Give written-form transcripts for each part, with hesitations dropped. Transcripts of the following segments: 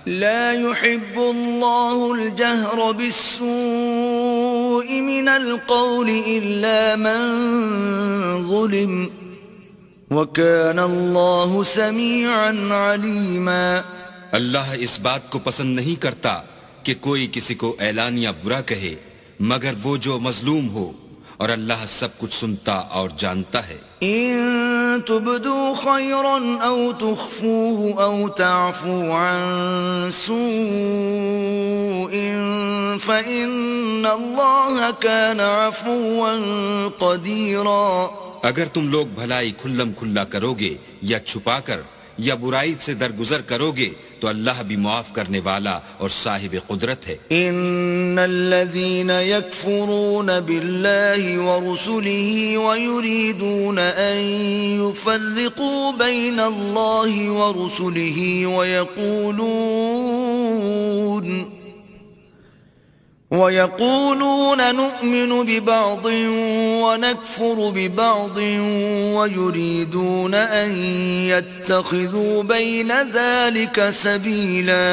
لا يحب الله الجهر بالسوء من القول إلا من ظلم وكان الله سميعا عليما۔ اللہ اس بات کو پسند نہیں کرتا کہ کوئی کسی کو اعلانیہ برا کہے مگر وہ جو مظلوم ہو، اور اللہ سب کچھ سنتا اور جانتا ہے۔ إن تبدوا خيرا أو تخفوه أو تعفوا عن سوء فإن الله كان عفوا قديرا۔ اگر تم لوگ بھلائی کھلم کھلا کرو گے یا چھپا کر یا برائی سے درگزر کرو گے تو اللہ بھی معاف کرنے والا اور صاحب قدرت ہے۔ ان الذين يكفرون بالله ورسله ويريدون ان يفرقوا بين الله ورسله ويقولون نؤمن ببعض ونكفر ببعض ويريدون أن يتخذوا بين ذلك سبيلا۔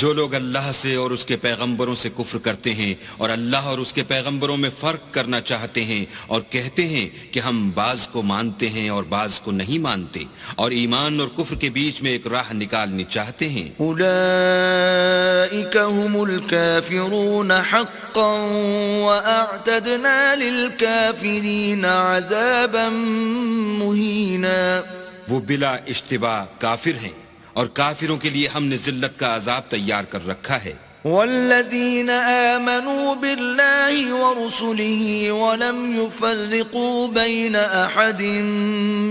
جو لوگ اللہ سے اور اس کے پیغمبروں سے کفر کرتے ہیں اور اللہ اور اس کے پیغمبروں میں فرق کرنا چاہتے ہیں اور کہتے ہیں کہ ہم بعض کو مانتے ہیں اور بعض کو نہیں مانتے اور ایمان اور کفر کے بیچ میں ایک راہ نکالنی چاہتے ہیں، اولئک هم الكافرون حقا واعتدنا للكافرین عذابا مہینا۔ وہ بلا اشتباہ کافر ہیں اور کافروں کے لیے ہم نے ذلت کا عذاب تیار کر رکھا ہے۔ والذین آمنوا باللہ ورسلہ ولم يفرقوا بین احد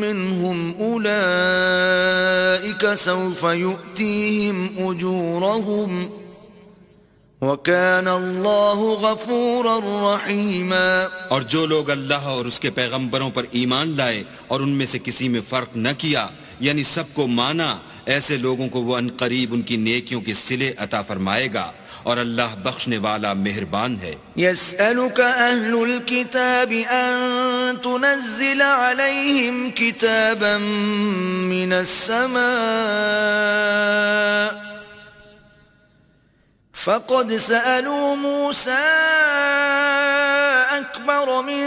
منہم اولئک سوف یؤتیہم اجورہم وکان اللہ غفورا رحیما۔ اور جو لوگ اللہ اور اس کے پیغمبروں پر ایمان لائے اور ان میں سے کسی میں فرق نہ کیا یعنی سب کو مانا، ایسے لوگوں کو وہ عنقریب ان کی نیکیوں کے صلے عطا فرمائے گا اور اللہ بخشنے والا مہربان ہے۔ يسألك أهل الكتاب أن تنزل عليهم كتابا من السماء فقد سألوا موسى أكبر من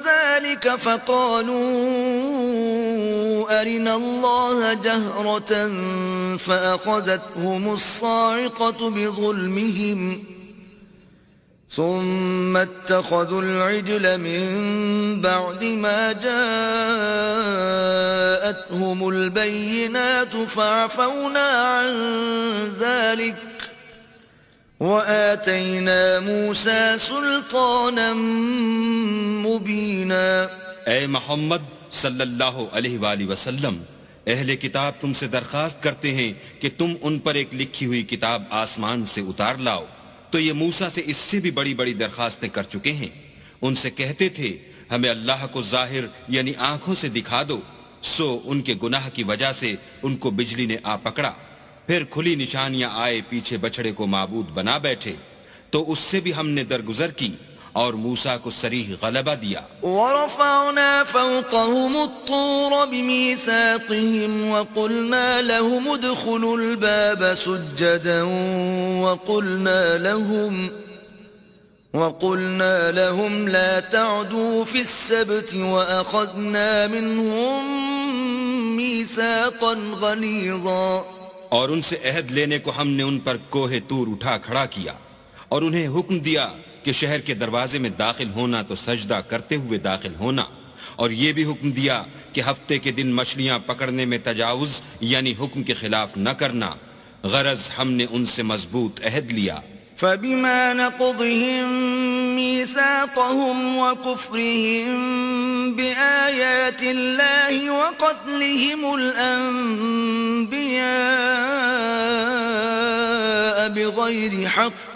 ذلك فقالوا أرنا الله جهرة فأخذتهم الصاعقة بظلمهم ثم اتخذوا العجل من بعد ما جاءتهم البينات فعفونا عن ذلك وآتينا موسى سلطانا مبينا۔ اے محمد صلی اللہ علیہ وآلہ وسلم، اہل کتاب تم سے درخواست کرتے ہیں کہ تم ان پر ایک لکھی ہوئی کتاب آسمان سے اتار لاؤ، تو یہ موسیٰ سے اس سے بھی بڑی بڑی درخواستیں کر چکے ہیں۔ ان سے کہتے تھے ہمیں اللہ کو ظاہر یعنی آنکھوں سے دکھا دو، سو ان کے گناہ کی وجہ سے ان کو بجلی نے آ پکڑا، پھر کھلی نشانیاں آئے، پیچھے بچڑے کو معبود بنا بیٹھے، تو اس سے بھی ہم نے درگزر کی اور موسیٰ کو صریح غلبہ دیا۔ ورفعنا فوقهم الطور بميثاقهم وقلنا لهم ادخلوا الباب سجدا وقلنا لهم لا تعدوا في السبت وأخذنا منهم ميثاقا غليظا۔ اور ان سے عہد لینے کو ہم نے ان پر کوہ طور اٹھا کھڑا کیا اور انہیں حکم دیا کہ شہر کے دروازے میں داخل ہونا تو سجدہ کرتے ہوئے داخل ہونا، اور یہ بھی حکم دیا کہ ہفتے کے دن مچھلیاں پکڑنے میں تجاوز یعنی حکم کے خلاف نہ کرنا، غرض ہم نے ان سے مضبوط عہد لیا۔ فبما نقضهم ميثاقهم وكفرهم بآيات الله وقتلهم الأنبياء بغير حق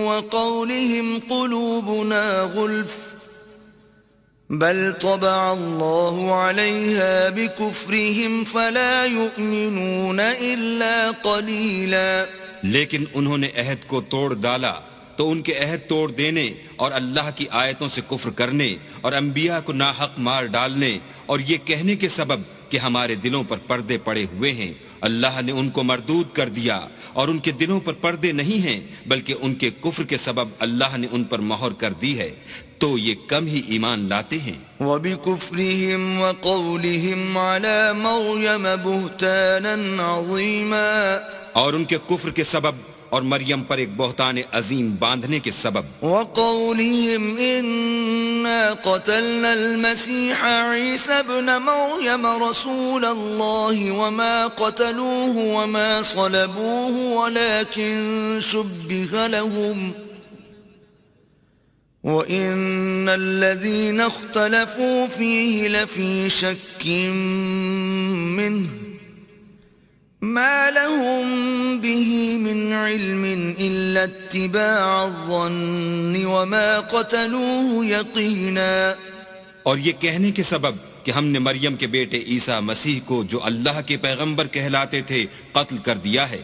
وقولهم قلوبنا غلف بل طبع الله عليها بكفرهم فلا يؤمنون إلا قليلا۔ لیکن انہوں نے عہد کو توڑ ڈالا تو ان کے عہد توڑ دینے اور اللہ کی آیتوں سے کفر کرنے اور انبیاء کو ناحق مار ڈالنے اور یہ کہنے کے سبب کہ ہمارے دلوں پر پردے پڑے ہوئے ہیں، اللہ نے ان کو مردود کر دیا اور ان کے دلوں پر پردے نہیں ہیں بلکہ ان کے کفر کے سبب اللہ نے ان پر مہر کر دی ہے تو یہ کم ہی ایمان لاتے ہیں. وبكفرهم وقولهم على مريم بهتانا عظيما اور ان کے کفر کے سبب اور مریم پر ایک بہتان عظیم باندھنے کے سبب. وقولهم إنا قتلنا المسيح عيسى ابن مريم رسول الله وما قتلوه وما صلبوه ولكن شبه لهم وَإِنَّ الَّذِينَ اخْتَلَفُوا فِيهِ لَفِي شَكٍّ مِّنْهُ مَا لَهُم بِهِ مِنْ عِلْمٍ إِلَّا اتِّبَاعَ الظَّنِّ وَمَا قَتَلُوهُ يَقِينًا. اور یہ کہنے کے سبب کہ ہم نے مریم کے بیٹے عیسیٰ مسیح کو جو اللہ کے پیغمبر کہلاتے تھے قتل کر دیا ہے.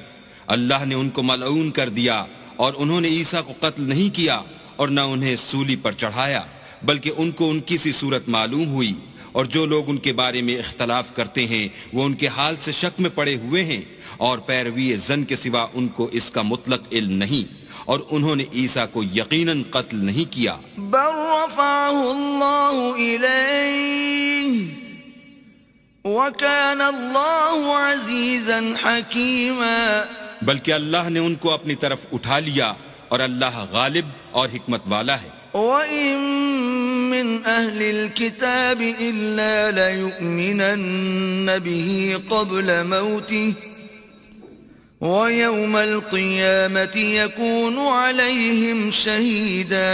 اللہ نے ان کو ملعون کر دیا اور انہوں نے عیسیٰ کو قتل نہیں کیا اور نہ انہیں سولی پر چڑھایا بلکہ ان کو ان کی سی صورت معلوم ہوئی. اور جو لوگ ان کے بارے میں اختلاف کرتے ہیں وہ ان کے حال سے شک میں پڑے ہوئے ہیں اور پیروی ظن کے سوا ان کو اس کا مطلق علم نہیں اور انہوں نے عیسیٰ کو یقیناً قتل نہیں کیا. بل رفعه الله إليه وكان الله عزيزا حكيما. بلکہ اللہ نے ان کو اپنی طرف اٹھا لیا اور اللہ غالب اور حکمت والا ہے. وَإِن مِّنْ أَهْلِ الْكِتَابِ إِلَّا لَيُؤْمِنَنَّ بِهِ قَبْلَ مَوْتِهِ وَيَوْمَ الْقِيَامَةِ يَكُونُ عَلَيْهِمْ شَهِيدًا.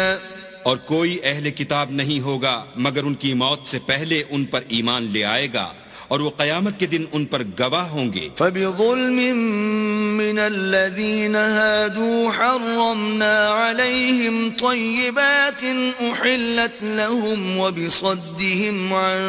اور کوئی اہل کتاب نہیں ہوگا مگر ان کی موت سے پہلے ان پر ایمان لے آئے گا اور وہ قیامت کے دن ان پر گواہ ہوں گے. فَبِظُلْمٍ مِّنَ الَّذِينَ هَادُوا حَرَّمْنَا عَلَيْهِمْ طَيِّبَاتٍ أُحِلَّتْ لَهُمْ وَبِصَدِّهِمْ عَن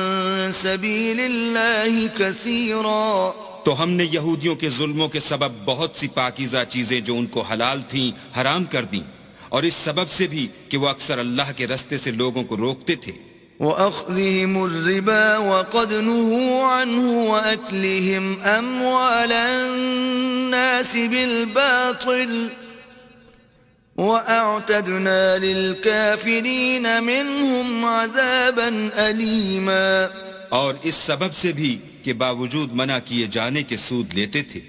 سَبِيلِ اللَّهِ كَثِيرًا. تو ہم نے یہودیوں کے ظلموں کے سبب بہت سی پاکیزہ چیزیں جو ان کو حلال تھیں حرام کر دیں اور اس سبب سے بھی کہ وہ اکثر اللہ کے رستے سے لوگوں کو روکتے تھے. وَأَخْذِهِمُ الرِّبَا وَقَدْ نُهُوا عَنْهُ وَأَكْلِهِمْ أَمْوَالَ النَّاسِ بِالْبَاطِلِ وَأَعْتَدْنَا لِلْكَافِرِينَ مِنْهُمْ عَذَابًا أَلِيمًا. اور اس سبب سے بھی کہ باوجود منع کیے جانے کے سود لیتے تھے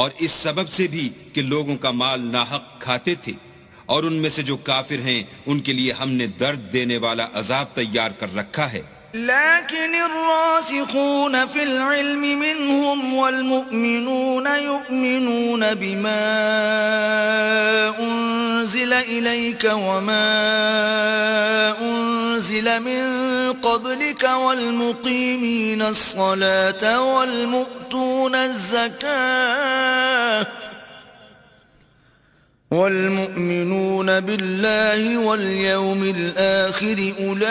اور اس سبب سے بھی کہ لوگوں کا مال ناحق کھاتے تھے اور ان میں سے جو کافر ہیں ان کے لیے ہم نے درد دینے والا عذاب تیار کر رکھا ہے. لكن الراسخون في العلم منهم والمؤمنون يؤمنون بما أنزل إليك وما أنزل من قبلك والمقيمين الصلاة والمؤتون الزكاة والمؤمنون بالله واليوم الآخر أولئك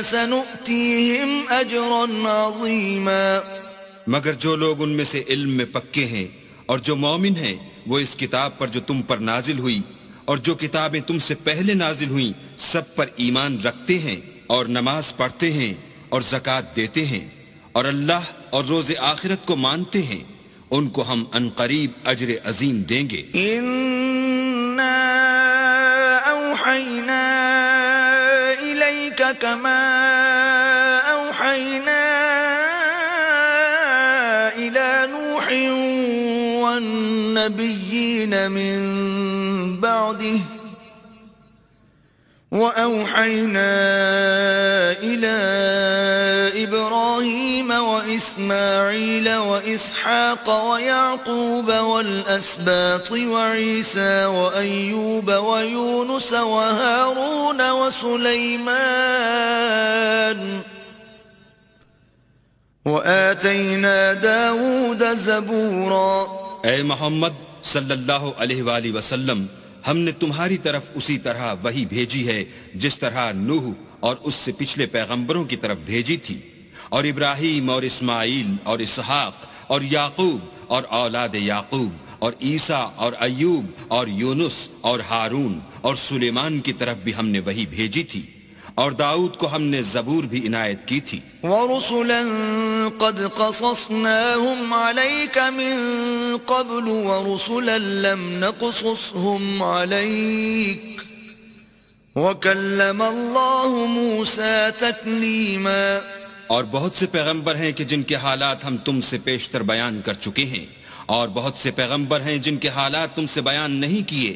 سنؤتيهم أجرا عظيما. مگر جو لوگ ان میں سے علم میں پکے ہیں اور جو مومن ہیں وہ اس کتاب پر جو تم پر نازل ہوئی اور جو کتابیں تم سے پہلے نازل ہوئیں سب پر ایمان رکھتے ہیں اور نماز پڑھتے ہیں اور زکوٰۃ دیتے ہیں اور اللہ اور روز آخرت کو مانتے ہیں ان کو ہم عنقریب اجر عظیم دیں گے. اِنَّا أَوْحَيْنَا إِلَيْكَ كَمَا أَوْحَيْنَا إِلَى نُوحٍ وَالنَّبِيِّينَ مِن بَعْدِهِ وَأَوْحَيْنَا إِلَى إِبْرَاهِيمَ وَإِسْمَاعِيلَ وَإِسْحَاقَ وَيَعْقُوبَ وَالْأَسْبَاطِ وَعِيسَى وَأَيُّوبَ وَيُونُسَ وَهَارُونَ وَسُلَيْمَانَ وَآتَيْنَا دَاوُودَ زَبُورًا. اے محمد صلی اللہ علیہ وآلہ وسلم ہم نے تمہاری طرف اسی طرح وحی بھیجی ہے جس طرح نوح اور اس سے پچھلے پیغمبروں کی طرف بھیجی تھی اور ابراہیم اور اسماعیل اور اسحاق اور یعقوب اور اولاد یعقوب اور عیسیٰ اور ایوب اور یونس اور ہارون اور سلیمان کی طرف بھی ہم نے وحی بھیجی تھی اور داؤد کو ہم نے زبور بھی عنایت کی تھی. ورسلا قد قصصناهم عليك من قبل ورسلا لم نقصصهم عليك وكلم الله موسى تكليما. اور بہت سے پیغمبر ہیں کہ جن کے حالات ہم تم سے پیشتر بیان کر چکے ہیں، اور بہت سے پیغمبر ہیں جن کے حالات تم سے بیان نہیں کیے،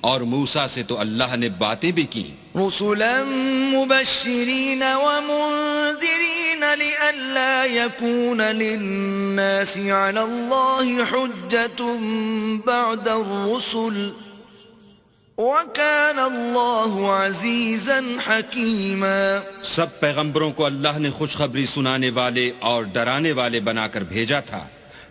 اور موسیٰ سے تو اللہ نے باتیں بھی کی. رسلا مبشرين ومنذرين لئلا يكون للناس على الله حجة بعد الرسل وكان الله عزيزا حكيما. سب پیغمبروں کو اللہ نے خوشخبری سنانے والے اور ڈرانے والے بنا کر بھیجا تھا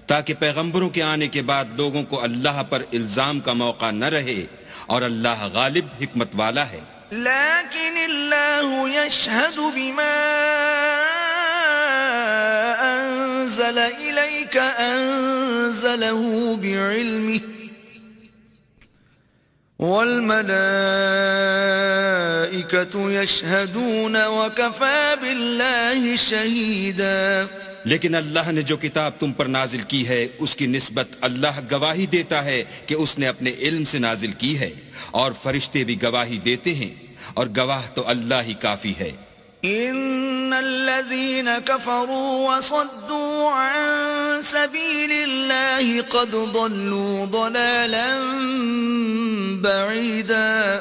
تاکہ پیغمبروں کے آنے کے بعد لوگوں کو اللہ پر الزام کا موقع نہ رہے، اور اللہ غالب حکمت والا ہے. لیکن اللہ یشہد بما انزل الیک انزلہ بعلمہ والملائکۃ یشہدون وکفی باللہ شہیدا. لیکن اللہ نے جو کتاب تم پر نازل کی ہے اس کی نسبت اللہ گواہی دیتا ہے کہ اس نے اپنے علم سے نازل کی ہے، اور فرشتے بھی گواہی دیتے ہیں، اور گواہ تو اللہ ہی کافی ہے. ان الذين كفروا وصدوا عن سبيل الله قد ضلوا ضلالا بعيدا.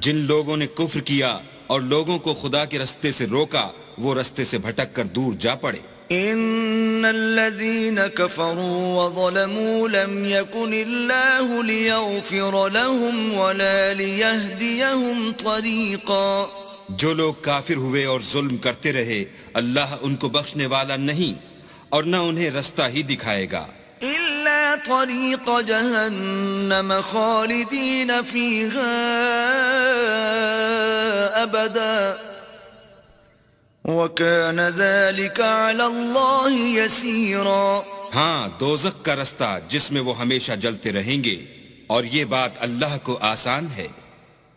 جن لوگوں نے کفر کیا اور لوگوں کو خدا کے رستے سے روکا، وہ رستے سے بھٹک کر دور جا پڑے. ان الذين كفروا وظلموا لم يكن الله ليغفر لهم ولا ليهديهم طريقا. جو لوگ کافر ہوئے اور ظلم کرتے رہے، اللہ ان کو بخشنے والا نہیں اور نہ انہیں رستہ ہی دکھائے گا. الا طريق جهنم خالدين فيها ابدا وَكَانَ ذَلِكَ عَلَى اللَّهِ يَسِيرًا. ہاں، دوزخ کا رستہ جس میں وہ ہمیشہ جلتے رہیں گے، اور یہ بات اللہ کو آسان ہے.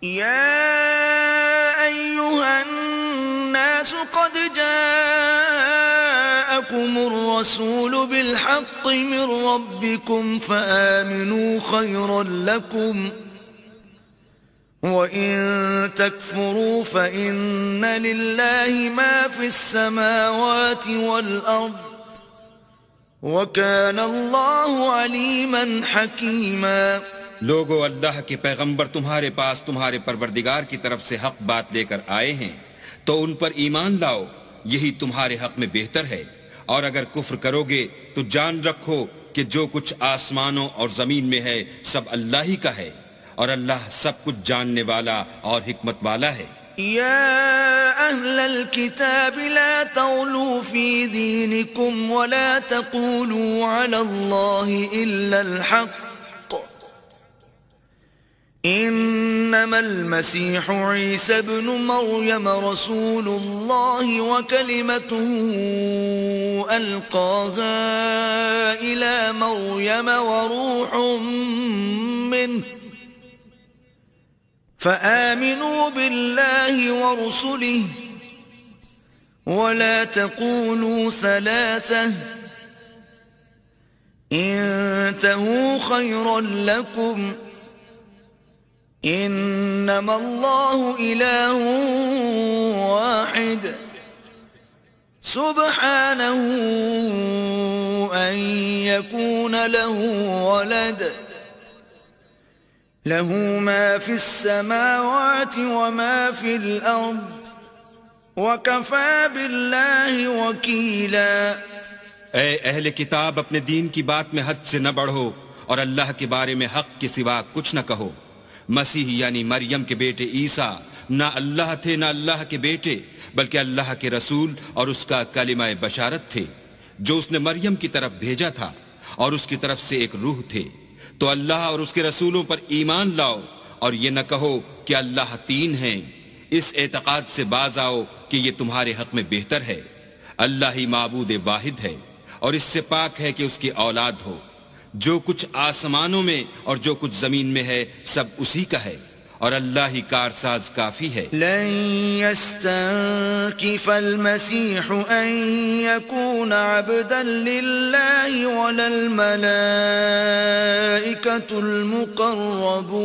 یا ایھا الناس قد جاءکم الرسول بالحق من ربکم فآمنوا خیرا لکم وَإِن تَكْفُرُوا فَإِنَّ لِلَّهِ مَا فِي السَّمَاوَاتِ وَالْأَرْضِ وَكَانَ اللَّهُ عَلِيمًا حَكِيمًا. لوگو، اللہ کے پیغمبر تمہارے پاس تمہارے پروردگار کی طرف سے حق بات لے کر آئے ہیں، تو ان پر ایمان لاؤ، یہی تمہارے حق میں بہتر ہے. اور اگر کفر کرو گے تو جان رکھو کہ جو کچھ آسمانوں اور زمین میں ہے سب اللہ ہی کا ہے، اور اللہ سب کچھ جاننے والا اور حکمت والا ہے. یا اہل الكتاب لا تغلوا فی دینکم ولا تقولوا علی اللہ الا الحق انما المسیح عیسی ابن مریم رسول اللہ وکلمته القاها الى مریم وروح منه فآمنوا بالله ورسله ولا تقولوا ثلاثة انتهوا خيرا لكم إنما الله إله واحد سبحانه أن يكون له ولد له ما في السماوات وما في الأرض وكفى بالله وكيلا. اے اہل کتاب، اپنے دین کی بات میں حد سے نہ بڑھو اور اللہ کے بارے میں حق کے سوا کچھ نہ کہو. مسیح یعنی مریم کے بیٹے عیسیٰ نہ اللہ تھے نہ اللہ کے بیٹے، بلکہ اللہ کے رسول اور اس کا کلمہ بشارت تھے جو اس نے مریم کی طرف بھیجا تھا، اور اس کی طرف سے ایک روح تھے. تو اللہ اور اس کے رسولوں پر ایمان لاؤ اور یہ نہ کہو کہ اللہ تین ہیں. اس اعتقاد سے باز آؤ کہ یہ تمہارے حق میں بہتر ہے. اللہ ہی معبود واحد ہے اور اس سے پاک ہے کہ اس کی اولاد ہو. جو کچھ آسمانوں میں اور جو کچھ زمین میں ہے سب اسی کا ہے، اور اللہ ہی کارساز کافی ہے. لن يستنكف المسيح أن يكون عبدا لله ولا الملائكة المقربون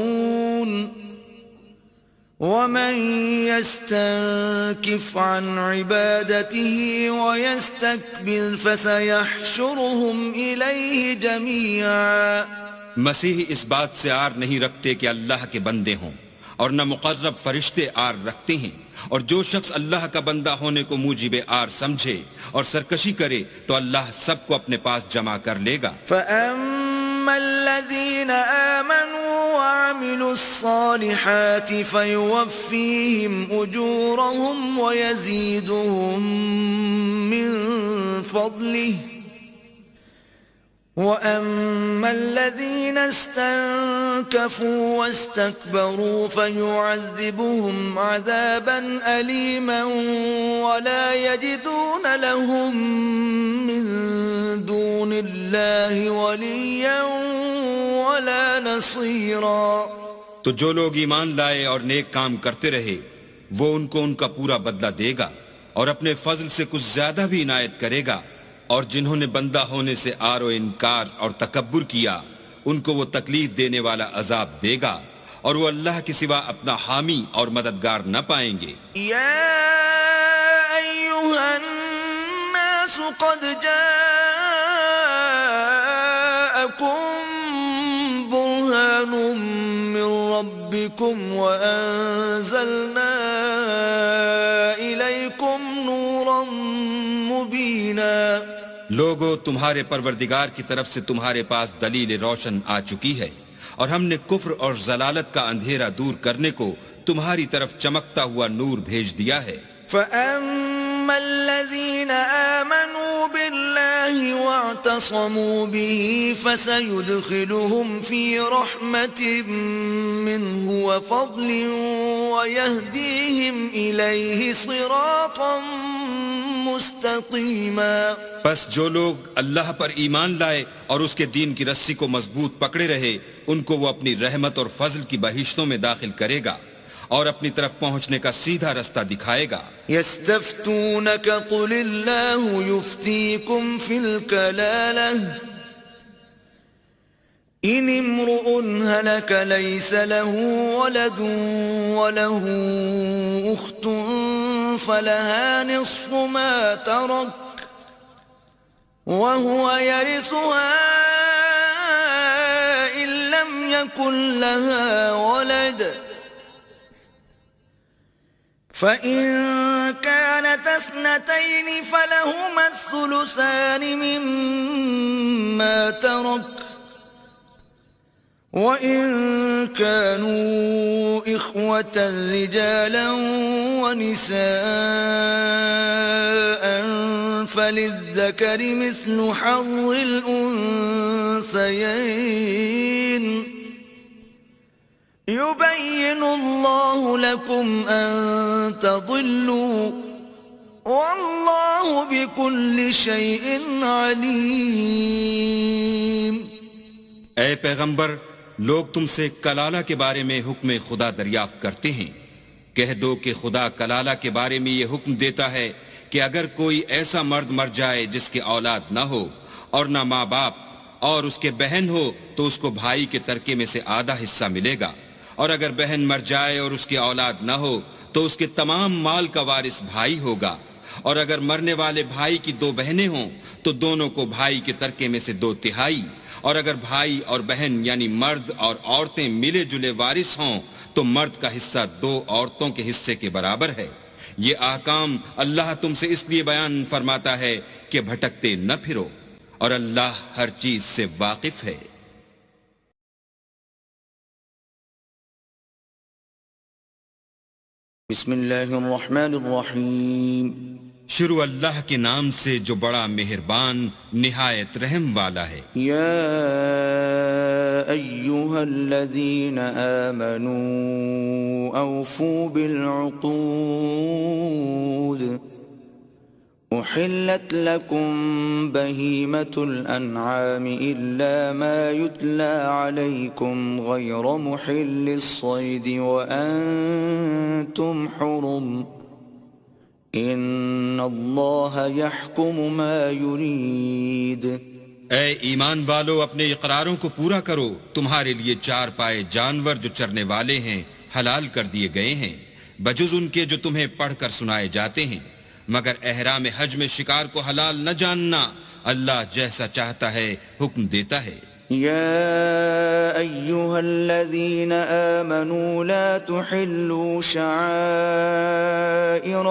ومن يستنكف عن عبادته ويستكبر فسيحشرهم إليه جميعا. مسیح اس بات سے عار نہیں رکھتے کہ اللہ کے بندے ہوں، اور نہ مقرب فرشتے عار رکھتے ہیں، اور جو شخص اللہ کا بندہ ہونے کو موجب عار سمجھے اور سرکشی کرے تو اللہ سب کو اپنے پاس جمع کر لے گا. فَأَمَّا الَّذِينَ آمَنُوا وَعَمِلُوا الصَّالِحَاتِ فَيُوَفِّيهِمْ أُجُورَهُمْ وَيَزِيدُهُمْ مِنْ فَضْلِهِ وَأَمَّا الَّذِينَ اسْتَنكَفُوا وَاسْتَكْبَرُوا فَيُعَذِّبُهُمْ عَذَابًا أَلِيمًا وَلَا يَجِدُونَ لَهُم مِّن دُونِ اللَّهِ وَلِيًّا وَلَا نَصِيرًا. تو جو لوگ ایمان لائے اور نیک کام کرتے رہے وہ ان کو ان کا پورا بدلہ دے گا اور اپنے فضل سے کچھ زیادہ بھی عنایت کرے گا، اور جنہوں نے بندہ ہونے سے آر و انکار اور تکبر کیا ان کو وہ تکلیف دینے والا عذاب دے گا، اور وہ اللہ کے سوا اپنا حامی اور مددگار نہ پائیں گے. یا ایھا الناس قد جاءکم برہان من ربکم وانزلنا الیکم نورا مبینا. لوگو، تمہارے پروردگار کی طرف سے تمہارے پاس دلیل روشن آ چکی ہے، اور ہم نے کفر اور ضلالت کا اندھیرا دور کرنے کو تمہاری طرف چمکتا ہوا نور بھیج دیا ہے. فَأَمَّا الَّذِينَ آمَنُوا بِاللَّهِ وَاعْتَصَمُوا بِهِ فَسَيُدْخِلُهُمْ فِي رَحْمَةٍ مِّنْهُ وَفَضْلٍ وَيَهْدِيهِمْ إِلَيْهِ صِرَاطًا مُسْتَقِيمًا. پس جو لوگ اللہ پر ایمان لائے اور اس کے دین کی رسی کو مضبوط پکڑے رہے ان کو وہ اپنی رحمت اور فضل کی بہشتوں میں داخل کرے گا اور اپنی طرف پہنچنے کا سیدھا رستہ دکھائے گا. يستفتونك قل الله يفتيكم في الكلالة إن امرؤ هلك ليس له ولد وله أخت فلها نصف ما ترك وهو يرثها إن لم يكن لها ولد فإن كانت اثنتين فلهما الثلثان مما ترك وإن كانوا إخوة رجالا ونساء فللذكر مثل حظ الأنثيين يبين الله لكم أن تضلوا والله بكل شيء عليم. اے پیغمبر، لوگ تم سے کلالہ کے بارے میں حکم خدا دریافت کرتے ہیں. کہہ دو کہ خدا کلالہ کے بارے میں یہ حکم دیتا ہے کہ اگر کوئی ایسا مرد مر جائے جس کی اولاد نہ ہو اور نہ ماں باپ اور اس کے بہن ہو تو اس کو بھائی کے ترکے میں سے آدھا حصہ ملے گا، اور اگر بہن مر جائے اور اس کی اولاد نہ ہو تو اس کے تمام مال کا وارث بھائی ہوگا، اور اگر مرنے والے بھائی کی دو بہنیں ہوں تو دونوں کو بھائی کے ترکے میں سے 2/3، اور اگر بھائی اور بہن یعنی مرد اور عورتیں ملے جلے وارث ہوں تو مرد کا حصہ 2 عورتوں کے حصے کے برابر ہے. یہ احکام اللہ تم سے اس لیے بیان فرماتا ہے کہ بھٹکتے نہ پھرو، اور اللہ ہر چیز سے واقف ہے. بسم اللہ الرحمن الرحیم. شروع اللہ کے نام سے جو بڑا مہربان نہایت رحم والا ہے. یا ایھا الذین آمنوا اوفوا بالعقود أحلت لكم بهيمة الأنعام إلا ما يتلى عليكم غير محل الصيد وأنتم حرم إن الله يحكم ما يريد. اے ایمان والو، اپنے اقراروں کو پورا کرو. تمہارے لیے چار پائے جانور جو چرنے والے ہیں حلال کر دیے گئے ہیں، بجز ان کے جو تمہیں پڑھ کر سنائے جاتے ہیں، مگر احرام حج میں شکار کو حلال نہ جاننا. اللہ جیسا چاہتا ہے حکم دیتا ہے. يا أيها الذين آمنوا لا تحلوا شعائر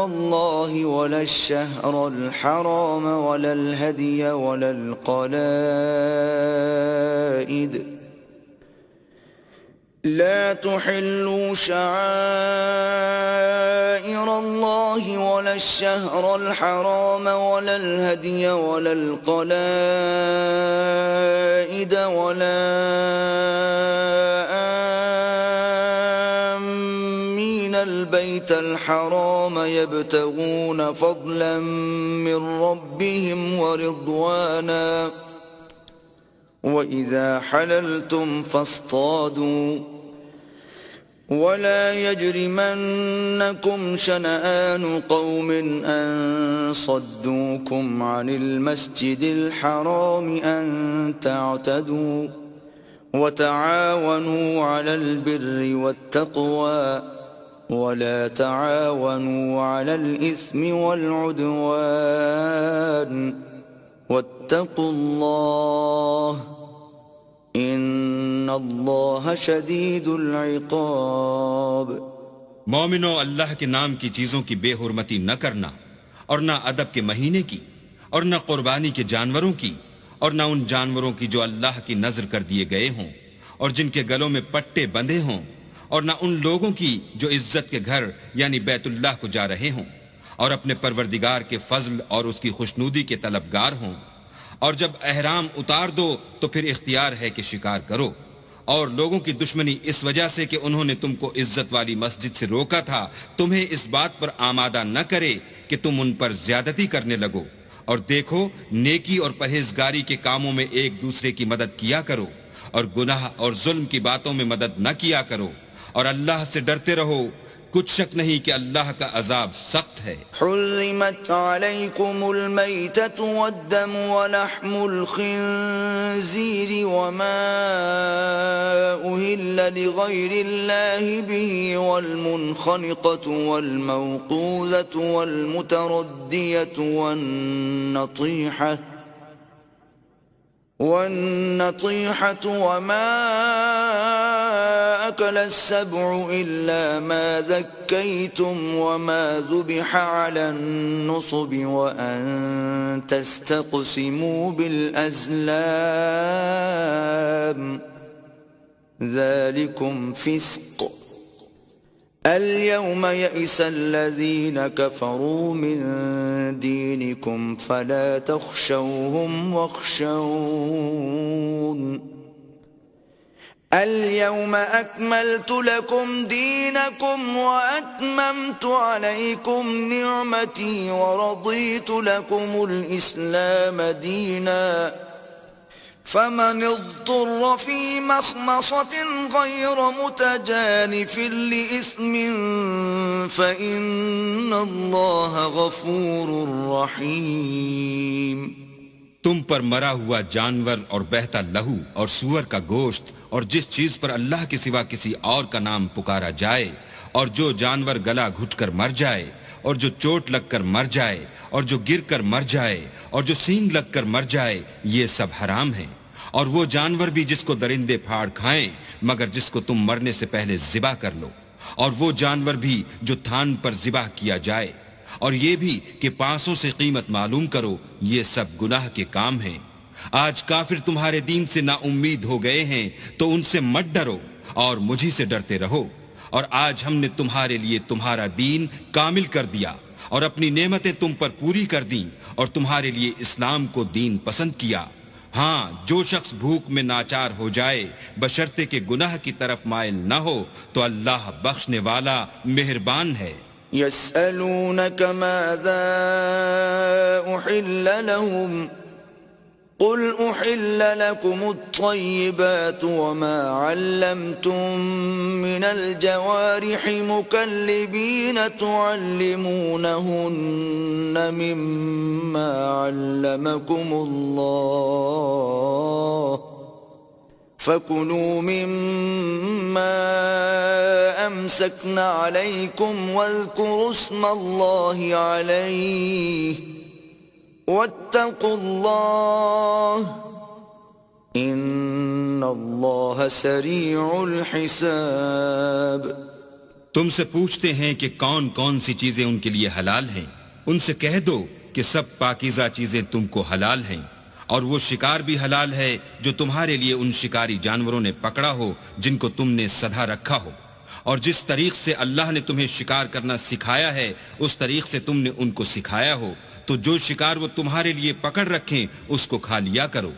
الله ولا الشهر الحرام ولا الهدي ولا القلائد لا تحلوا شعائر الله ولا الشهر الحرام ولا الهدي ولا القلائد ولا آمين البيت الحرام يبتغون فضلا من ربهم ورضوانا وإذا حللتم فاصطادوا ولا يجرمنكم شنآن قوم أن صدوكم عن المسجد الحرام أن تعتدوا وتعاونوا على البر والتقوى ولا تعاونوا على الإثم والعدوان واتقوا الله ان اللہ شدید العقاب. مومنو، اللہ کے نام کی چیزوں کی بے حرمتی نہ کرنا، اور نہ ادب کے مہینے کی، اور نہ قربانی کے جانوروں کی، اور نہ ان جانوروں کی جو اللہ کی نذر کر دیے گئے ہوں اور جن کے گلوں میں پٹے بندھے ہوں، اور نہ ان لوگوں کی جو عزت کے گھر یعنی بیت اللہ کو جا رہے ہوں اور اپنے پروردگار کے فضل اور اس کی خوشنودی کے طلبگار ہوں. اور جب احرام اتار دو تو پھر اختیار ہے کہ شکار کرو. اور لوگوں کی دشمنی اس وجہ سے کہ انہوں نے تم کو عزت والی مسجد سے روکا تھا تمہیں اس بات پر آمادہ نہ کرے کہ تم ان پر زیادتی کرنے لگو. اور دیکھو، نیکی اور پرہیزگاری کے کاموں میں ایک دوسرے کی مدد کیا کرو، اور گناہ اور ظلم کی باتوں میں مدد نہ کیا کرو، اور اللہ سے ڈرتے رہو. کچھ شک نہیں کہ اللہ کا عذاب سخت ہے. حرمت علیکم المیتۃ والدم ولحم الخنزیر وما أهل لغیر اللہ به والمنخنقۃ والموقوذۃ والمتردیۃ والنطیحة وما أكل السبع إلا ما ذكيتم وما ذبح على النصب وأن تستقسموا بالأزلام ذلكم فسق. اليوم يئس الذين كفروا من دينكم فلا تخشوهم واخشون اليوم أكملت لكم دينكم وأتممت عليكم نعمتي ورضيت لكم الإسلام دينا فمن اضطر في مخمصة غير متجانف لإثم فإن الله غفور رحيم. تم پر مرا ہوا جانور اور بہتا لہو اور سور کا گوشت اور جس چیز پر اللہ کے سوا کسی اور کا نام پکارا جائے، اور جو جانور گلا گھٹ کر مر جائے، اور جو چوٹ لگ کر مر جائے، اور جو گر کر مر جائے، اور جو سینگ لگ کر مر جائے، یہ سب حرام ہیں. اور وہ جانور بھی جس کو درندے پھاڑ کھائیں مگر جس کو تم مرنے سے پہلے ذبح کر لو، اور وہ جانور بھی جو تھان پر ذبح کیا جائے، اور یہ بھی کہ 500 سے قیمت معلوم کرو. یہ سب گناہ کے کام ہیں. آج کافر تمہارے دین سے نا امید ہو گئے ہیں تو ان سے مت ڈرو اور مجھی سے ڈرتے رہو. اور آج ہم نے تمہارے لیے تمہارا دین کامل کر دیا اور اپنی نعمتیں تم پر پوری کر دیں اور تمہارے لیے اسلام کو دین پسند کیا. ہاں، جو شخص بھوک میں ناچار ہو جائے بشرطے کہ گناہ کی طرف مائل نہ ہو تو اللہ بخشنے والا مہربان ہے. يسألونك ماذا أحل لهم قل أحل لكم الطيبات وما علمتم من الجوارح مكلبين تعلمونهن مما علمكم الله فكلوا مما أمسكن عليكم واذكروا اسم الله عليه واتقوا الله ان اللہ سریع الحساب۔ تم سے پوچھتے ہیں کہ کون کون سی چیزیں ان کے لیے حلال ہیں، ان سے کہہ دو کہ سب پاکیزہ چیزیں تم کو حلال ہیں، اور وہ شکار بھی حلال ہے جو تمہارے لیے ان شکاری جانوروں نے پکڑا ہو جن کو تم نے سدھا رکھا ہو، اور جس طریق سے اللہ نے تمہیں شکار کرنا سکھایا ہے اس طریق سے تم نے ان کو سکھایا ہو، تو جو شکار وہ تمہارے لیے پکڑ رکھیں اس کو کھا لیا کرو،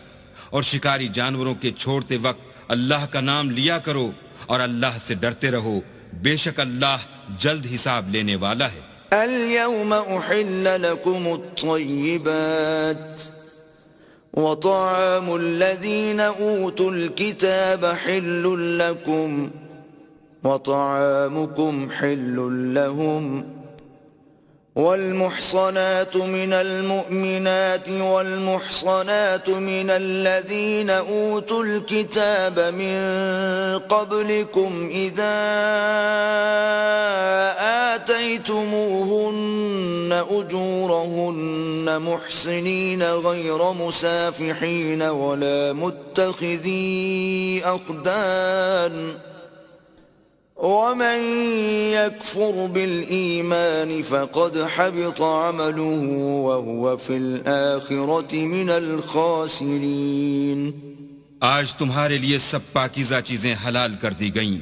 اور شکاری جانوروں کے چھوڑتے وقت اللہ کا نام لیا کرو اور اللہ سے ڈرتے رہو، بے شک اللہ جلد حساب لینے والا ہے۔ اليوم احل لكم الطيبات وطعام الذين اوتوا الكتاب حل لكم وطعامكم حل لهم والمحصنات من المؤمنات والمحصنات من الذين أوتوا الكتاب من قبلكم إذا آتيتموهن أجورهن محصنين غير مسافحين ولا متخذي أخدان ومن يكفر بالإيمان فقد حبط عمله وهو في الآخرة من الخاسرين۔ آج تمہارے لیے سب پاکیزہ چیزیں حلال کر دی گئیں،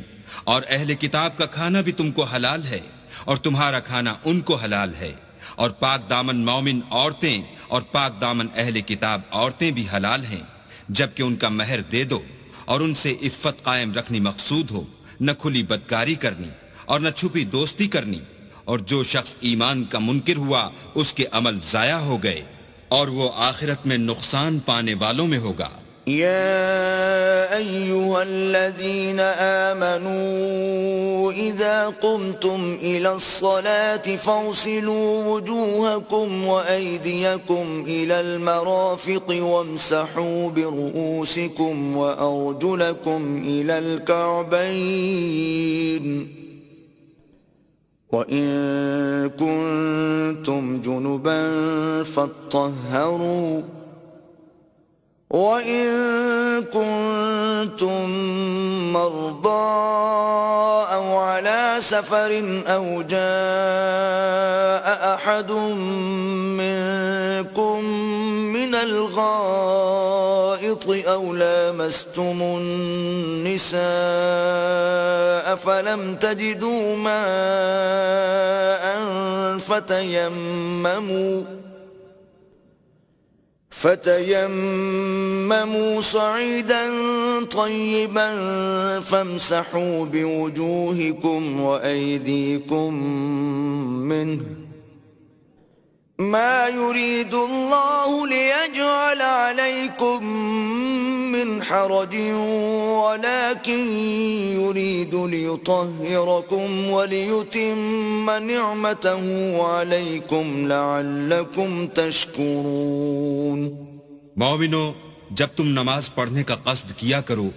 اور اہل کتاب کا کھانا بھی تم کو حلال ہے اور تمہارا کھانا ان کو حلال ہے، اور پاک دامن مومن عورتیں اور پاک دامن اہل کتاب عورتیں بھی حلال ہیں، جبکہ ان کا مہر دے دو اور ان سے عفت قائم رکھنی مقصود ہو، نہ کھلی بدکاری کرنی اور نہ چھپی دوستی کرنی، اور جو شخص ایمان کا منکر ہوا اس کے عمل ضائع ہو گئے اور وہ آخرت میں نقصان پانے والوں میں ہوگا۔ يا أيها الذين آمنوا إذا قمتم إلى الصلاة فاغسلوا وجوهكم وأيديكم إلى المرافق وامسحوا برؤوسكم وأرجلكم إلى الكعبين وإن كنتم جنبا فاطهروا وَإِن كُنتُم مَّرْضَىٰ أَوْ عَلَىٰ سَفَرٍ أَوْ جَاءَ أَحَدٌ مِّنكُم مِّنَ الْغَائِطِ أَوْ لَامَسْتُمُ النِّسَاءَ فَلَمْ تَجِدُوا مَاءً فتيمموا صعيدا طيبا فامسحوا بوجوهكم وأيديكم منه ما يريد الله ليجعل عليكم من حرج ولكن يريد ليطهركم وليتم نعمته عليكم لعلكم تشكرون۔ مومنو، جب تم نماز پڑھنے کا قصد کیا کرو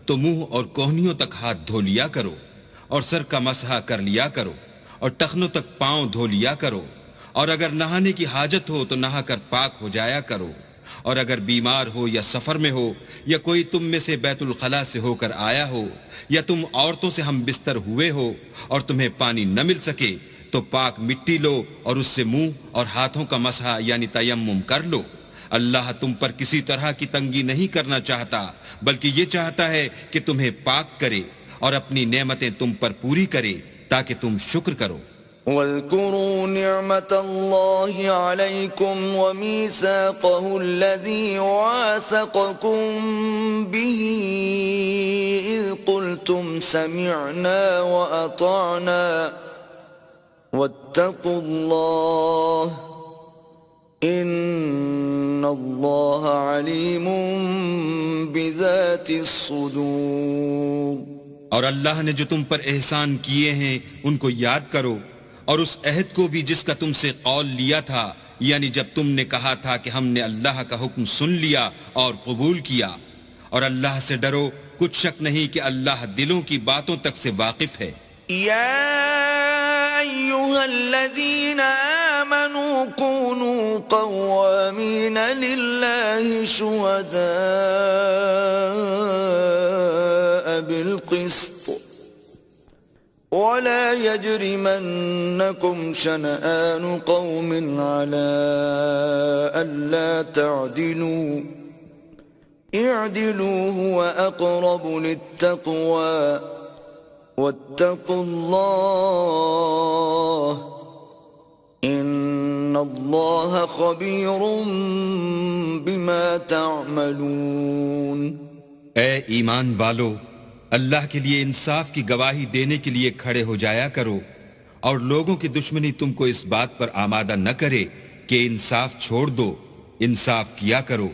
تو منہ اور کوہنیوں تک ہاتھ دھو لیا کرو اور سر کا مسح کر لیا کرو اور ٹخنوں تک پاؤں دھو لیا کرو، اور اگر نہانے کی حاجت ہو تو نہا کر پاک ہو جایا کرو، اور اگر بیمار ہو یا سفر میں ہو یا کوئی تم میں سے بیت الخلاء سے ہو کر آیا ہو یا تم عورتوں سے ہم بستر ہوئے ہو اور تمہیں پانی نہ مل سکے تو پاک مٹی لو اور اس سے منہ اور ہاتھوں کا مسح یعنی تیمم کر لو۔ اللہ تم پر کسی طرح کی تنگی نہیں کرنا چاہتا، بلکہ یہ چاہتا ہے کہ تمہیں پاک کرے اور اپنی نعمتیں تم پر پوری کرے تاکہ تم شکر کرو۔ واذكروا نعمة الله عليكم وميثاقه الذي واثقكم به إذ قلتم سمعنا وأطعنا واتقوا الله ان اللہ علیم بذات الصدور۔ اور اللہ نے جو تم پر احسان کیے ہیں ان کو یاد کرو، اور اس عہد کو بھی جس کا تم سے قول لیا تھا، یعنی جب تم نے کہا تھا کہ ہم نے اللہ کا حکم سن لیا اور قبول کیا۔ اور اللہ سے ڈرو، کچھ شک نہیں کہ اللہ دلوں کی باتوں تک سے واقف ہے۔ يا أيها الذين آمنوا كونوا قوامين لله شهداء بالقسط ولا يجرمنكم شنآن قوم على ألا تعدلوا اعدلوا هو أقرب للتقوى واتقوا اللہ ان اللہ خبیر بما تعملون۔ اے ایمان والو، اللہ کے لیے انصاف کی گواہی دینے کے لیے کھڑے ہو جایا کرو، اور لوگوں کی دشمنی تم کو اس بات پر آمادہ نہ کرے کہ انصاف چھوڑ دو۔ انصاف کیا کرو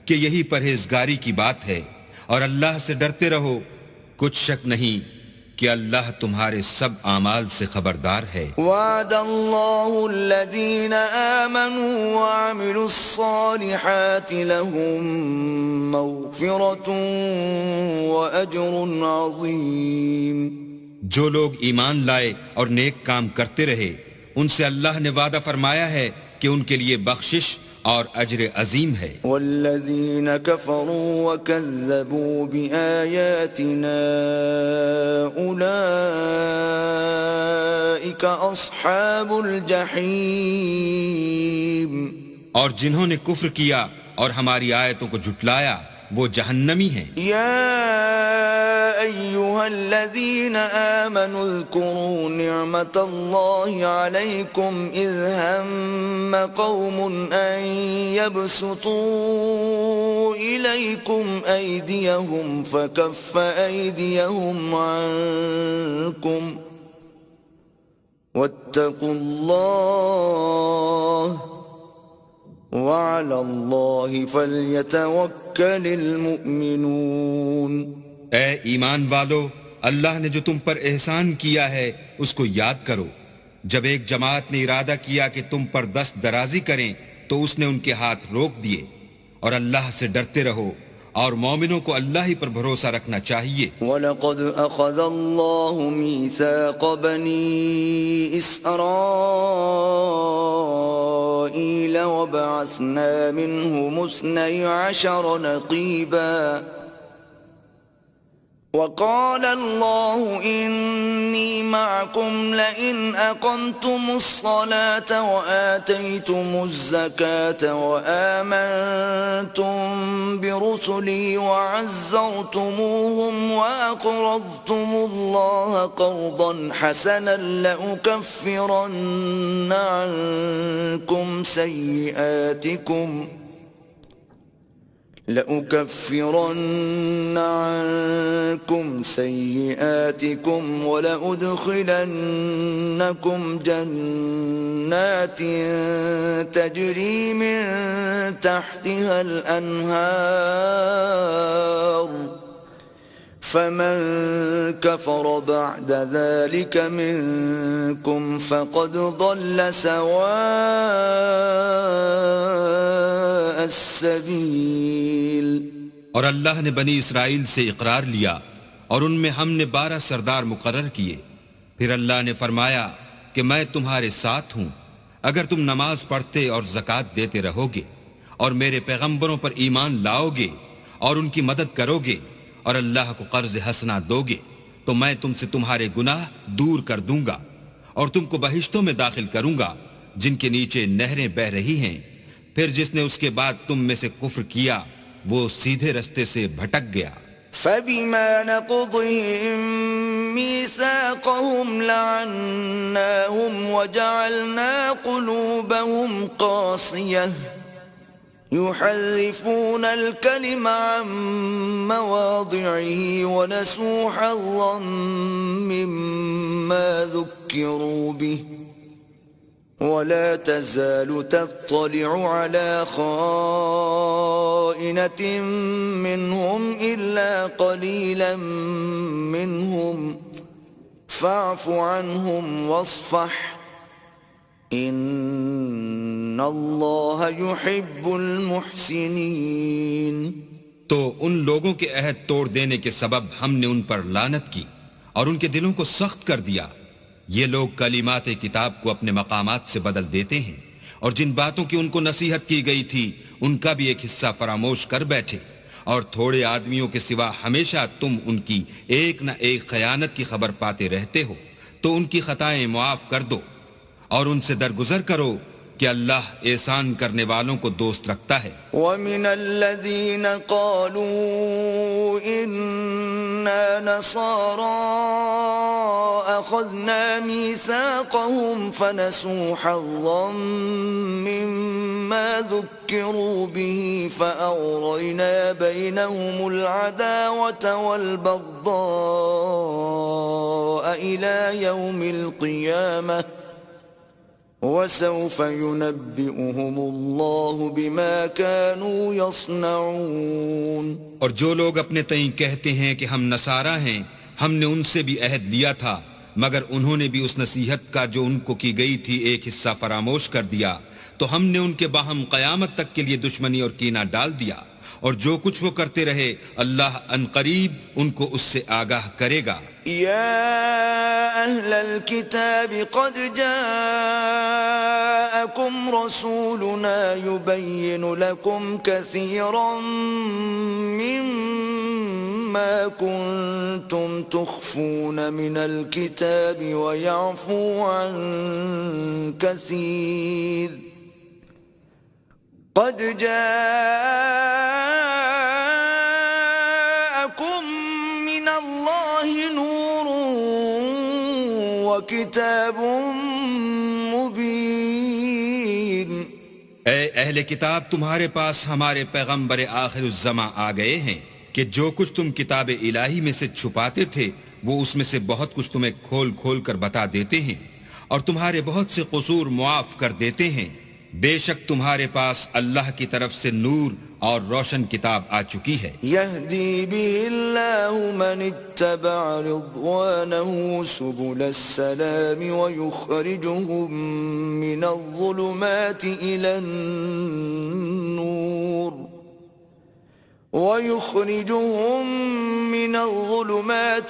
کہ یہی پرہیزگاری کی بات ہے، اور اللہ سے ڈرتے رہو، کچھ شک نہیں کہ اللہ تمہارے سب اعمال سے خبردار ہے۔ وعد اللہ الذین آمنوا وعملوا الصالحات لهم مغفرة واجر عظیم۔ جو لوگ ایمان لائے اور نیک کام کرتے رہے، ان سے اللہ نے وعدہ فرمایا ہے کہ ان کے لیے بخشش اور اجر عظیم ہے۔ والذین کفروا وکذبوا بآیاتنا اولئک اصحاب الجحیم۔ اور جنہوں نے کفر کیا اور ہماری آیتوں کو جھٹلایا وہ جہنمی ہیں۔ یا ایہا الذین آمنوا اذکروا نعمت اللہ علیکم اذ ہم قوم ان یبسطوا الیکم ایدیہم فکف ایدیہم عنکم واتقوا اللہ وعلى الله فليتوكل المؤمنون۔ اے ایمان والو، اللہ نے جو تم پر احسان کیا ہے اس کو یاد کرو۔ جب ایک جماعت نے ارادہ کیا کہ تم پر دست درازی کریں تو اس نے ان کے ہاتھ روک دیے، اور اللہ سے ڈرتے رہو، اور مومنوں کو اللہ ہی پر بھروسہ رکھنا چاہیے۔ وَلَقَدْ أَخَذَ اللَّهُ مِيثَاقَ بَنِي إِسْرَائِيلَ وَبَعَثْنَا مِنْهُمُ 12 نَقِيبًا وقال الله إني معكم لئن أقمتم الصلاة وآتيتم الزكاة وآمنتم برسلي وعزرتموهم وأقرضتم الله قرضا حسنا لأكفرن عنكم سيئاتكم ولأدخلنكم جنات تجري من تحتها الأنهار فمن كفر بعد ذلك منكم فقد ضل سواء السبيل۔ اور اللہ نے بنی اسرائیل سے اقرار لیا اور ان میں ہم نے 12 سردار مقرر کیے۔ پھر اللہ نے فرمایا کہ میں تمہارے ساتھ ہوں اگر تم نماز پڑھتے اور زکوٰۃ دیتے رہو گے اور میرے پیغمبروں پر ایمان لاؤ گے اور ان کی مدد کرو گے اور اللہ کو قرض حسنہ دو گے تو میں تم سے تمہارے گناہ دور کر دوں گا اور تم کو بہشتوں میں داخل کروں گا جن کے نیچے نہریں بہ رہی ہیں۔ پھر جس نے اس کے بعد تم میں سے کفر کیا وہ سیدھے رستے سے بھٹک گیا۔ فَبِمَا نَقْضِهِم مِّيثَاقَهُمْ لَعَنَّاهُمْ وَجَعَلْنَا قُلُوبَهُمْ قَاسِيَةً يُحَرِّفُونَ الْكَلِمَ عَن مَّوَاضِعِهِ وَنَسُوا حَظًّا مِّمَّا ذُكِّرُوا بِهِ ولا تزال تطلع على خائنة منهم إلا قليلا منهم فاعف عنهم واصفح إن الله يحب المحسنين. تو ان لوگوں کے عہد توڑ دینے کے سبب ہم نے ان پر لعنت کی اور ان کے دلوں کو سخت کر دیا. یہ لوگ کلمات کتاب کو اپنے مقامات سے بدل دیتے ہیں اور جن باتوں کی ان کو نصیحت کی گئی تھی ان کا بھی ایک حصہ فراموش کر بیٹھے، اور تھوڑے آدمیوں کے سوا ہمیشہ تم ان کی ایک نہ ایک خیانت کی خبر پاتے رہتے ہو، تو ان کی خطائیں معاف کر دو اور ان سے درگزر کرو کہ اللہ احسان کرنے والوں کو دوست رکھتا ہے. وَمِنَ الَّذِينَ قَالُوا إِنَّا نَصَارَىٰ أَخَذْنَا مِيثَاقَهُمْ فَنَسُوا حَظًّا مِّمَّا ذُكِّرُوا بِهِ فَأَغْرَيْنَا بَيْنَهُمُ الْعَدَاوَةَ وَالْبَغْضَاءَ إِلَىٰ يَوْمِ الْقِيَامَةِ وَسَوْفَ يُنَبِّئُهُمُ اللَّهُ بِمَا كَانُوا يَصْنَعُونَ. اور جو لوگ اپنے تئیں کہتے ہیں کہ ہم نصارہ ہیں، ہم نے ان سے بھی عہد لیا تھا، مگر انہوں نے بھی اس نصیحت کا جو ان کو کی گئی تھی ایک حصہ فراموش کر دیا، تو ہم نے ان کے باہم قیامت تک کے لیے دشمنی اور کینہ ڈال دیا، اور جو کچھ وہ کرتے رہے اللہ ان قریب ان کو اس سے آگاہ کرے گا. يا أهل الكتاب قد جاءكم رسولنا يبين لكم كثيرا مما كنتم تخفون من الكتاب ويعفو عن كثير قد جاءكم من الله نور وكتاب مبين. اے اہل کتاب، تمہارے پاس ہمارے پیغمبر آخر الزماں آ گئے ہیں کہ جو کچھ تم کتاب الہی میں سے چھپاتے تھے وہ اس میں سے بہت کچھ تمہیں کھول کھول کر بتا دیتے ہیں اور تمہارے بہت سے قصور معاف کر دیتے ہیں. بے شک تمہارے پاس اللہ کی طرف سے نور اور روشن کتاب آ چکی ہے. يهدي به الله من اتبع رضوانه سبل السلام ويخرجهم من الظلمات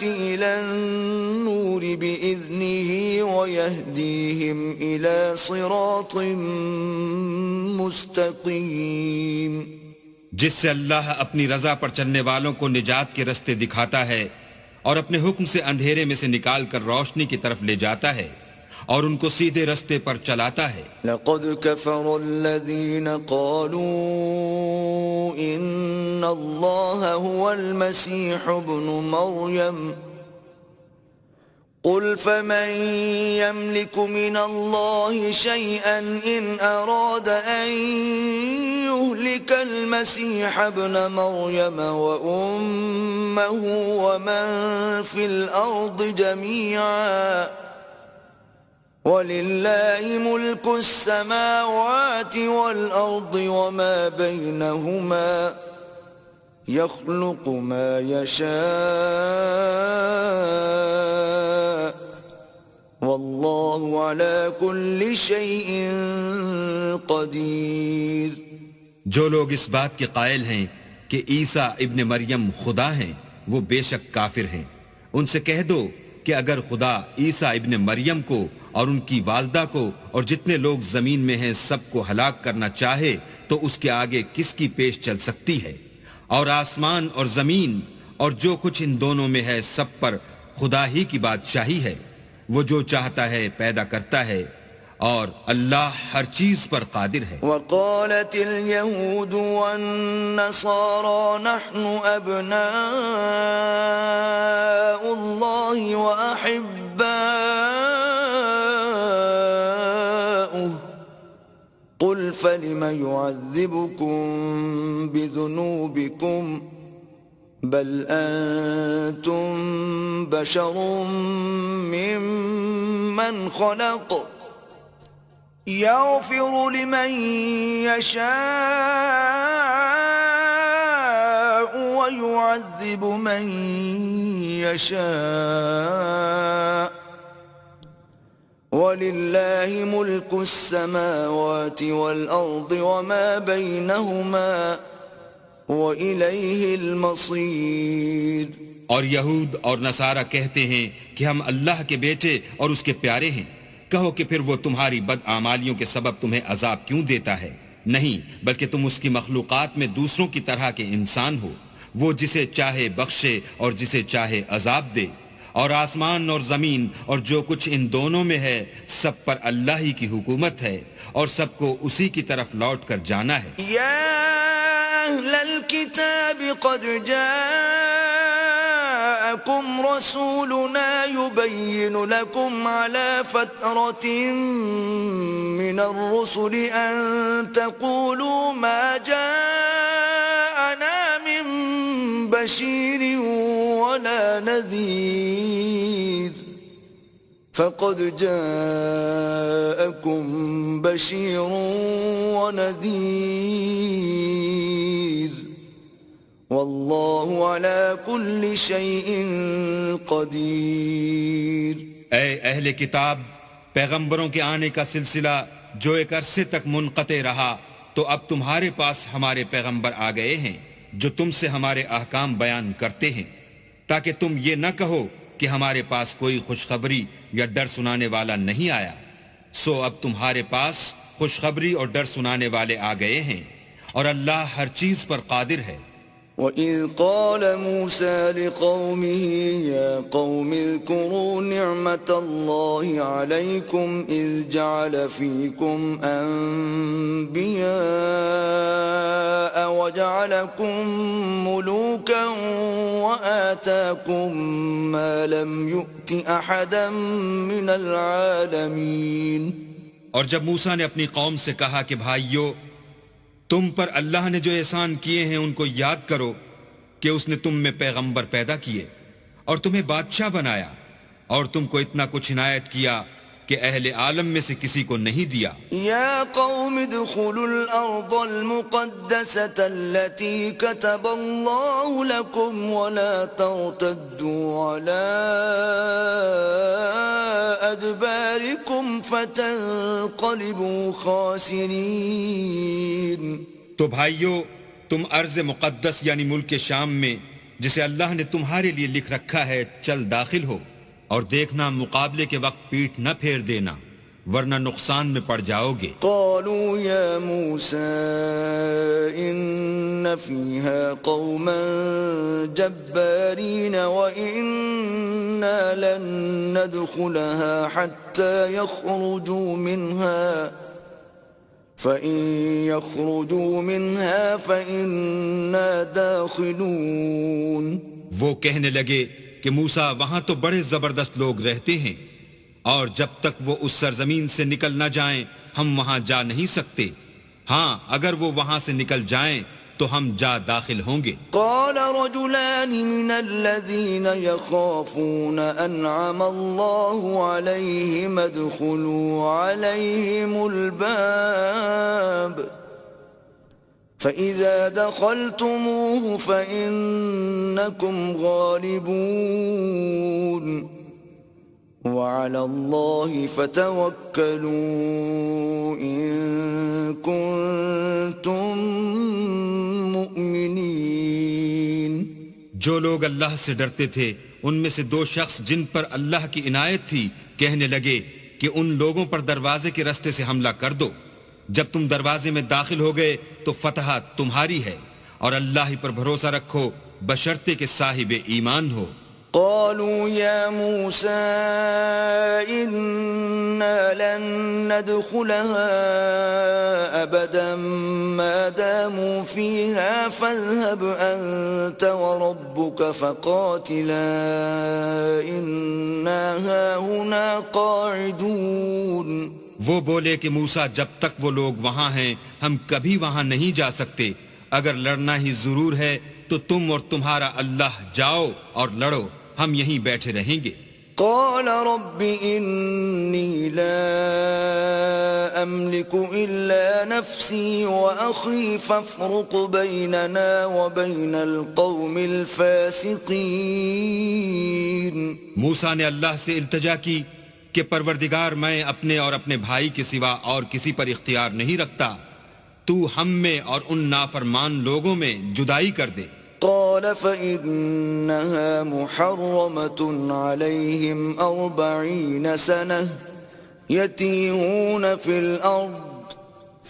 إلى النور بإذنه ويهديهم إلى صراط مستقيم. جس سے اللہ اپنی رضا پر چلنے والوں کو نجات کے رستے دکھاتا ہے اور اپنے حکم سے اندھیرے میں سے نکال کر روشنی کی طرف لے جاتا ہے اور ان کو سیدھے رستے پر چلاتا ہے. لقد كفر الذين قالوا إن الله هو المسيح ابن مريم قل فمن يملك من الله شيئا إن أراد أن يهلك المسيح ابن مريم وأمه ومن في الأرض جميعا وَلِلَّهِ مُلْكُ السَّمَاوَاتِ وَالْأَرْضِ وَمَا بَيْنَهُمَا يَخْلُقُ مَا يَشَاءُ وَاللَّهُ عَلَى كُلِّ شَيْءٍ قَدِيرٌ. جو لوگ اس بات کے قائل ہیں کہ عیسیٰ ابن مریم خدا ہیں وہ بے شک کافر ہیں. ان سے کہہ دو کہ اگر خدا عیسیٰ ابن مریم کو اور ان کی والدہ کو اور جتنے لوگ زمین میں ہیں سب کو ہلاک کرنا چاہے تو اس کے آگے کس کی پیش چل سکتی ہے؟ اور آسمان اور زمین اور جو کچھ ان دونوں میں ہے سب پر خدا ہی کی بادشاہی ہے. وہ جو چاہتا ہے پیدا کرتا ہے اور اللہ ہر چیز پر قادر ہے. وقالت اليهود والنصارى نحن أبناء الله وأحباؤه قل فلم يعذبكم بذنوبكم بل أنتم بشر ممن خلق يغفر لمن يشاء ويعذب من يشاء ولله ملك السماوات والأرض وما بينهما وإليه المصير. اور یہود اور نصارہ کہتے ہیں کہ ہم اللہ کے بیٹے اور اس کے پیارے ہیں. کہو کہ پھر وہ تمہاری بدعمالیوں کے سبب تمہیں عذاب کیوں دیتا ہے؟ نہیں، بلکہ تم اس کی مخلوقات میں دوسروں کی طرح کے انسان ہو. وہ جسے چاہے بخشے اور جسے چاہے عذاب دے. اور آسمان اور زمین اور جو کچھ ان دونوں میں ہے سب پر اللہ ہی کی حکومت ہے اور سب کو اسی کی طرف لوٹ کر جانا ہے. یا اہل الكتاب قد جاءکم رسولنا يبين لكم على فترة من الرسل أن تقولوا ما جاءنا من بشير ولا نذير فقد جاءكم بشير ونذير واللہ علی کل شیء قدیر. اے اہل کتاب، پیغمبروں کے آنے کا سلسلہ جو ایک عرصے تک منقطع رہا تو اب تمہارے پاس ہمارے پیغمبر آ گئے ہیں جو تم سے ہمارے احکام بیان کرتے ہیں تاکہ تم یہ نہ کہو کہ ہمارے پاس کوئی خوشخبری یا ڈر سنانے والا نہیں آیا. سو اب تمہارے پاس خوشخبری اور ڈر سنانے والے آ گئے ہیں اور اللہ ہر چیز پر قادر ہے. وَإِذْ قَالَ مُوسَى لِقَوْمِهِ يَا قَوْمِ اذْكُرُوا نِعْمَةَ اللَّهِ عَلَيْكُمْ إِذْ جَعَلَ فِيكُمْ أَنْبِيَاءَ وَجَعَلَكُمْ مُلُوكًا وَآتَاكُمْ مَا لَمْ يُؤْتِ أَحَدًا مِنَ الْعَالَمِينَ. اور جب موسیٰ نے اپنی قوم سے کہا کہ بھائیو، تم پر اللہ نے جو احسان کیے ہیں ان کو یاد کرو کہ اس نے تم میں پیغمبر پیدا کیے اور تمہیں بادشاہ بنایا اور تم کو اتنا کچھ عنایت کیا کہ اہل عالم میں سے کسی کو نہیں دیا. یا قوم ادخلوا الارض المقدسة التي كتب الله لكم ولا ترتدوا على ادباركم فتنقلبوا خاسرين. تو بھائیو، تم ارض مقدس یعنی ملک شام میں جسے اللہ نے تمہارے لیے لکھ رکھا ہے چل داخل ہو اور دیکھنا مقابلے کے وقت پیٹھ نہ پھیر دینا ورنہ نقصان میں پڑ جاؤ گے. قالوا یا موسیٰ ان فیہا قوما جبارین وإنا لن ندخلها حتى يخرجوا منها فإن يخرجوا منها فإنا داخلون. وہ کہنے لگے کہ موسیٰ وہاں تو بڑے زبردست لوگ رہتے ہیں اور جب تک وہ اس سرزمین سے نکل نہ جائیں ہم وہاں جا نہیں سکتے. ہاں اگر وہ وہاں سے نکل جائیں تو ہم جا داخل ہوں گے. قال رجلان من الذين يخافون انعم الله عليهم ادخلوا عليهم الباب فإذا دخلتموه فإنكم غالبون وعلى الله فتوكلوا إن كنتم مؤمنين. جو لوگ اللہ سے ڈرتے تھے ان میں سے دو شخص جن پر اللہ کی عنایت تھی کہنے لگے کہ ان لوگوں پر دروازے کے راستے سے حملہ کر دو. جب تم دروازے میں داخل ہو گئے تو فتح تمہاری ہے اور اللہ ہی پر بھروسہ رکھو بشرطے کہ صاحب ایمان ہو. قالوا يا موسى إنا لن ندخلها أبدا ما داموا فيها فاذهب أنت وربك فقاتلا إنا هاهنا قاعدون. وہ بولے کہ موسیٰ جب تک وہ لوگ وہاں ہیں ہم کبھی وہاں نہیں جا سکتے. اگر لڑنا ہی ضرور ہے تو تم اور تمہارا اللہ جاؤ اور لڑو، ہم یہیں بیٹھے رہیں گے. قال رب إني لا أملك إلا نفسي وأخي فافرق بيننا وبين القوم الفاسقين. موسیٰ نے اللہ سے التجا کی کہ پروردگار میں اپنے اور اپنے بھائی کے سوا اور کسی پر اختیار نہیں رکھتا، تو ہم میں اور ان نافرمان لوگوں میں جدائی کر دے. قال فإنها محرمة عليهم 40 سنة يتيهون في الأرض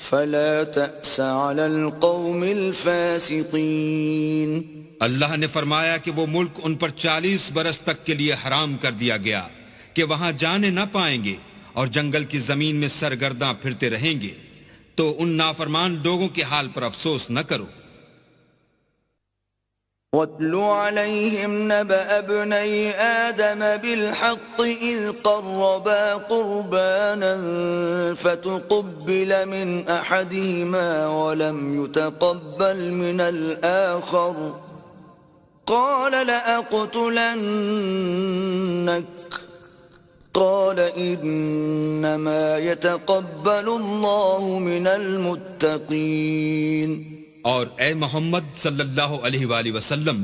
فلا تأس على القوم الفاسقين. اللہ نے فرمایا کہ وہ ملک ان پر 40 برس تک کے لیے حرام کر دیا گیا کہ وہاں جانے نہ پائیں گے اور جنگل کی زمین میں سرگرداں پھرتے رہیں گے، تو ان نافرمان لوگوں کے حال پر افسوس نہ کرو. وَاتْلُ عَلَيْهِمْ نَبَأَ ابْنَيْ آدَمَ بِالْحَقِّ إِذْ قَرَّبَا قُرْبَانًا فَتُقُبِّلَ مِنْ أَحَدِهِمَا وَلَمْ يُتَقَبَّلْ مِنَ الْآخَرِ قَالَ لَأَقْتُلَنَّكَ قَالَ إِنَّمَا يَتَقَبَّلُ اللَّهُ مِنَ الْمُتَّقِينَ. اور اے محمد صلی اللہ علیہ وآلہ وسلم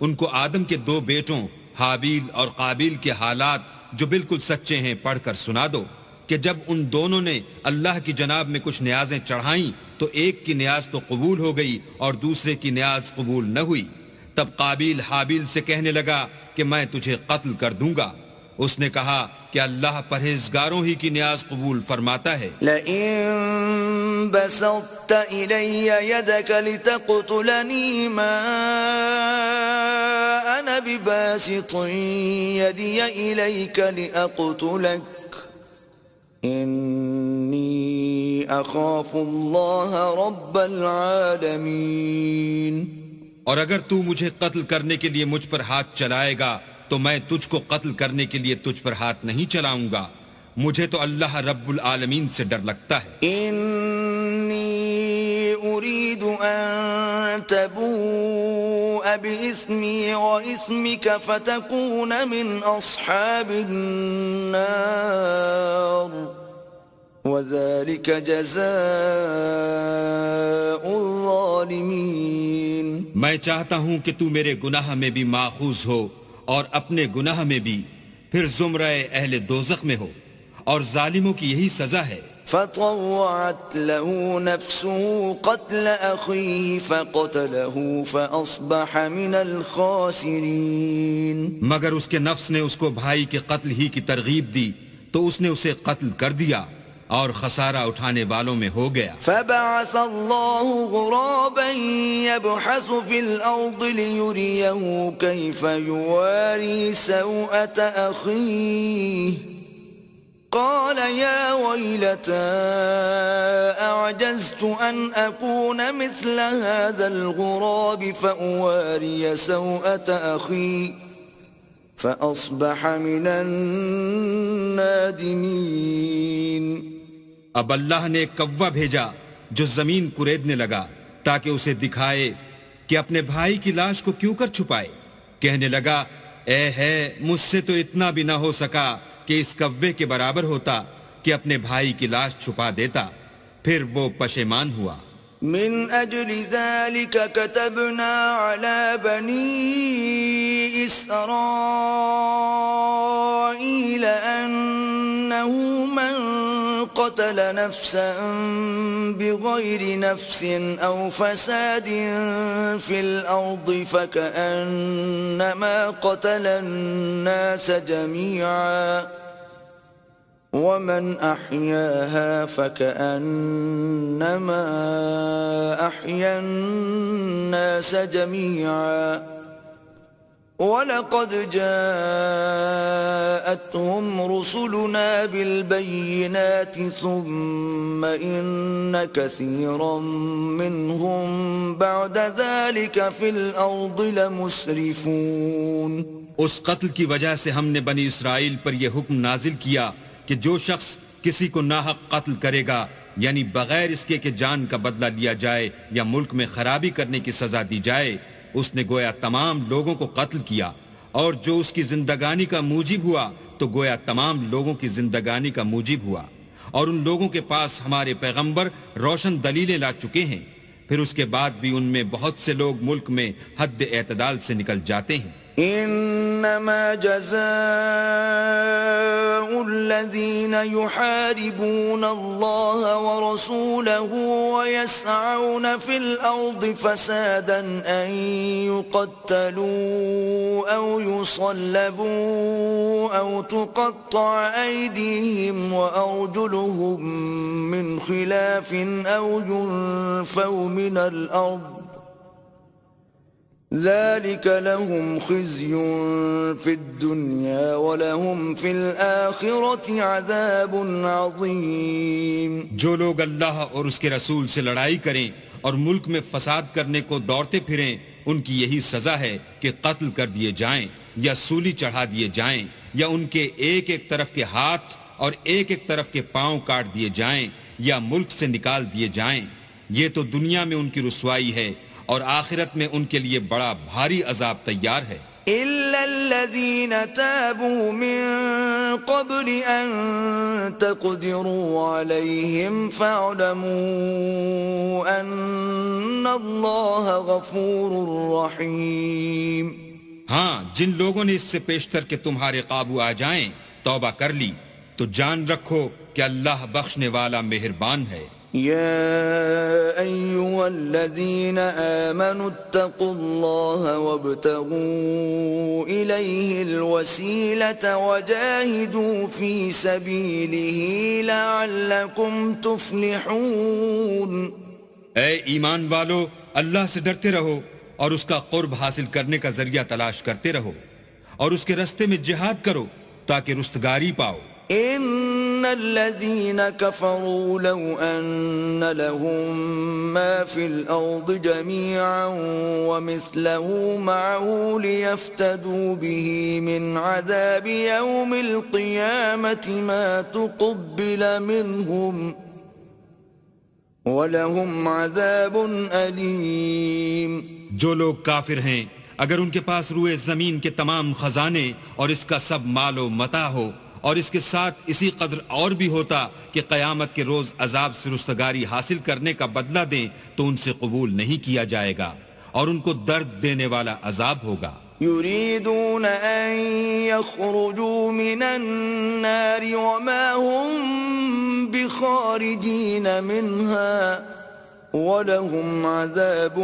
ان کو آدم کے 2 بیٹوں حابیل اور قابیل کے حالات جو بالکل سچے ہیں پڑھ کر سنا دو کہ جب ان دونوں نے اللہ کی جناب میں کچھ نیازیں چڑھائیں تو ایک کی نیاز تو قبول ہو گئی اور دوسرے کی نیاز قبول نہ ہوئی. تب قابیل حابیل سے کہنے لگا کہ میں تجھے قتل کر دوں گا. اس نے کہا کہ اللہ پرہیزگاروں ہی کی نیاز قبول فرماتا ہے. لئن بسطت إلي يدك لتقتلني ما أنا بباسط يدي إليك لأقتلك إني أخاف الله رب العالمين. اور اگر تو مجھے قتل کرنے کے لیے مجھ پر ہاتھ چلائے گا تو میں تجھ کو قتل کرنے کے لیے تجھ پر ہاتھ نہیں چلاؤں گا، مجھے تو اللہ رب العالمین سے ڈر لگتا ہے. انی اريد ان تبوء باسمی واسمک فتکون من اصحاب النار وذلك جزاء الظالمین. میں چاہتا ہوں کہ تو میرے گناہ میں بھی ماخوذ ہو اور اپنے گناہ میں بھی، پھر زمرہ اہل دوزخ میں ہو، اور ظالموں کی یہی سزا ہے. فطوعت له نفسه قتل أخيه فقتله فأصبح من الخاسرين. مگر اس کے نفس نے اس کو بھائی کے قتل ہی کی ترغیب دی تو اس نے اسے قتل کر دیا اور خسارہ اٹھانے والوں میں ہو گیا. فبعث الله غرابا يبحث في الأرض ليريه كيف يواري سوءة أخيه قال يا ويلتى أعجزت أن أكون مثل هذا الغراب فأواري سوءة أخي فأصبح من النادمين. اب اللہ نے ایک کوا بھیجا جو زمین کریدنے لگا تاکہ اسے دکھائے کہ اپنے بھائی کی لاش کو کیوں کر چھپائے. کہنے لگا اے ہے مجھ سے تو اتنا بھی نہ ہو سکا کہ اس کوے کے برابر ہوتا کہ اپنے بھائی کی لاش چھپا دیتا. پھر وہ پشیمان ہوا. من أجل ذلك كتبنا على بني إسرائيل أنه من قتل نفسا بغير نفس أو فساد في الأرض فكأنما قتل الناس جميعا ومن أحياها فكأنما أحيا الناس جميعا ولقد جاءتهم رسلنا بالبينات ثم إن كثيرا منهم بعد ذلك في الأرض لمسرفون. اس قتل کی وجہ سے ہم نے بنی اسرائیل پر یہ حکم نازل کیا کہ جو شخص کسی کو ناحق قتل کرے گا یعنی بغیر اس کے کہ جان کا بدلہ لیا جائے یا ملک میں خرابی کرنے کی سزا دی جائے، اس نے گویا تمام لوگوں کو قتل کیا، اور جو اس کی زندگانی کا موجب ہوا تو گویا تمام لوگوں کی زندگانی کا موجب ہوا، اور ان لوگوں کے پاس ہمارے پیغمبر روشن دلیلیں لا چکے ہیں، پھر اس کے بعد بھی ان میں بہت سے لوگ ملک میں حد اعتدال سے نکل جاتے ہیں۔ انما جزاء الذين يحاربون الله ورسوله ويسعون في الارض فسادا ان يقتلوا او يصلبوا او تقطع ايديهم وارجلهم من خلاف او ينفوا من الارض ذلك لهم خزي في الدنيا ولهم في الآخرة عذاب عظيم۔ جو لوگ اللہ اور اس کے رسول سے لڑائی کریں اور ملک میں فساد کرنے کو دوڑتے پھریں، ان کی یہی سزا ہے کہ قتل کر دیے جائیں یا سولی چڑھا دیے جائیں یا ان کے ایک ایک طرف کے ہاتھ اور ایک ایک طرف کے پاؤں کاٹ دیے جائیں یا ملک سے نکال دیے جائیں۔ یہ تو دنیا میں ان کی رسوائی ہے اور آخرت میں ان کے لیے بڑا بھاری عذاب تیار ہے۔ إِلَّا الَّذِينَ تَابُوا مِن قَبْلِ أَن تَقْدِرُوا عَلَيْهِمْ فَاعْلَمُوا أَنَّ اللَّهَ غَفُورٌ رَّحِيمٌ۔ ہاں، جن لوگوں نے اس سے پیشتر کہ تمہارے قابو آ جائیں توبہ کر لی تو جان رکھو کہ اللہ بخشنے والا مہربان ہے۔ يا أيها الذين آمنوا اتقوا الله وابتغوا إليه الوسيلة وجاهدوا في سبيله لعلكم تفلحون۔ اے ایمان والو، اللہ سے ڈرتے رہو اور اس کا قرب حاصل کرنے کا ذریعہ تلاش کرتے رہو اور اس کے رستے میں جہاد کرو تاکہ رستگاری پاؤ۔ ان الذين كفروا لو ان لهم ما في الارض جميعا ومثله معه ليفتدوا به من عذاب يوم القيامة ما تقبل منهم ولهم عذاب أليم۔ جو لوگ کافر ہیں اگر ان کے پاس روئے زمین کے تمام خزانے اور اس کا سب مال و متاع ہو اور اس کے ساتھ اسی قدر اور بھی ہوتا کہ قیامت کے روز عذاب سے رستگاری حاصل کرنے کا بدلہ دیں تو ان سے قبول نہیں کیا جائے گا اور ان کو درد دینے والا عذاب ہوگا۔ يريدون أن يخرجوا من النار وما هم بخارجين منها ولهم عذاب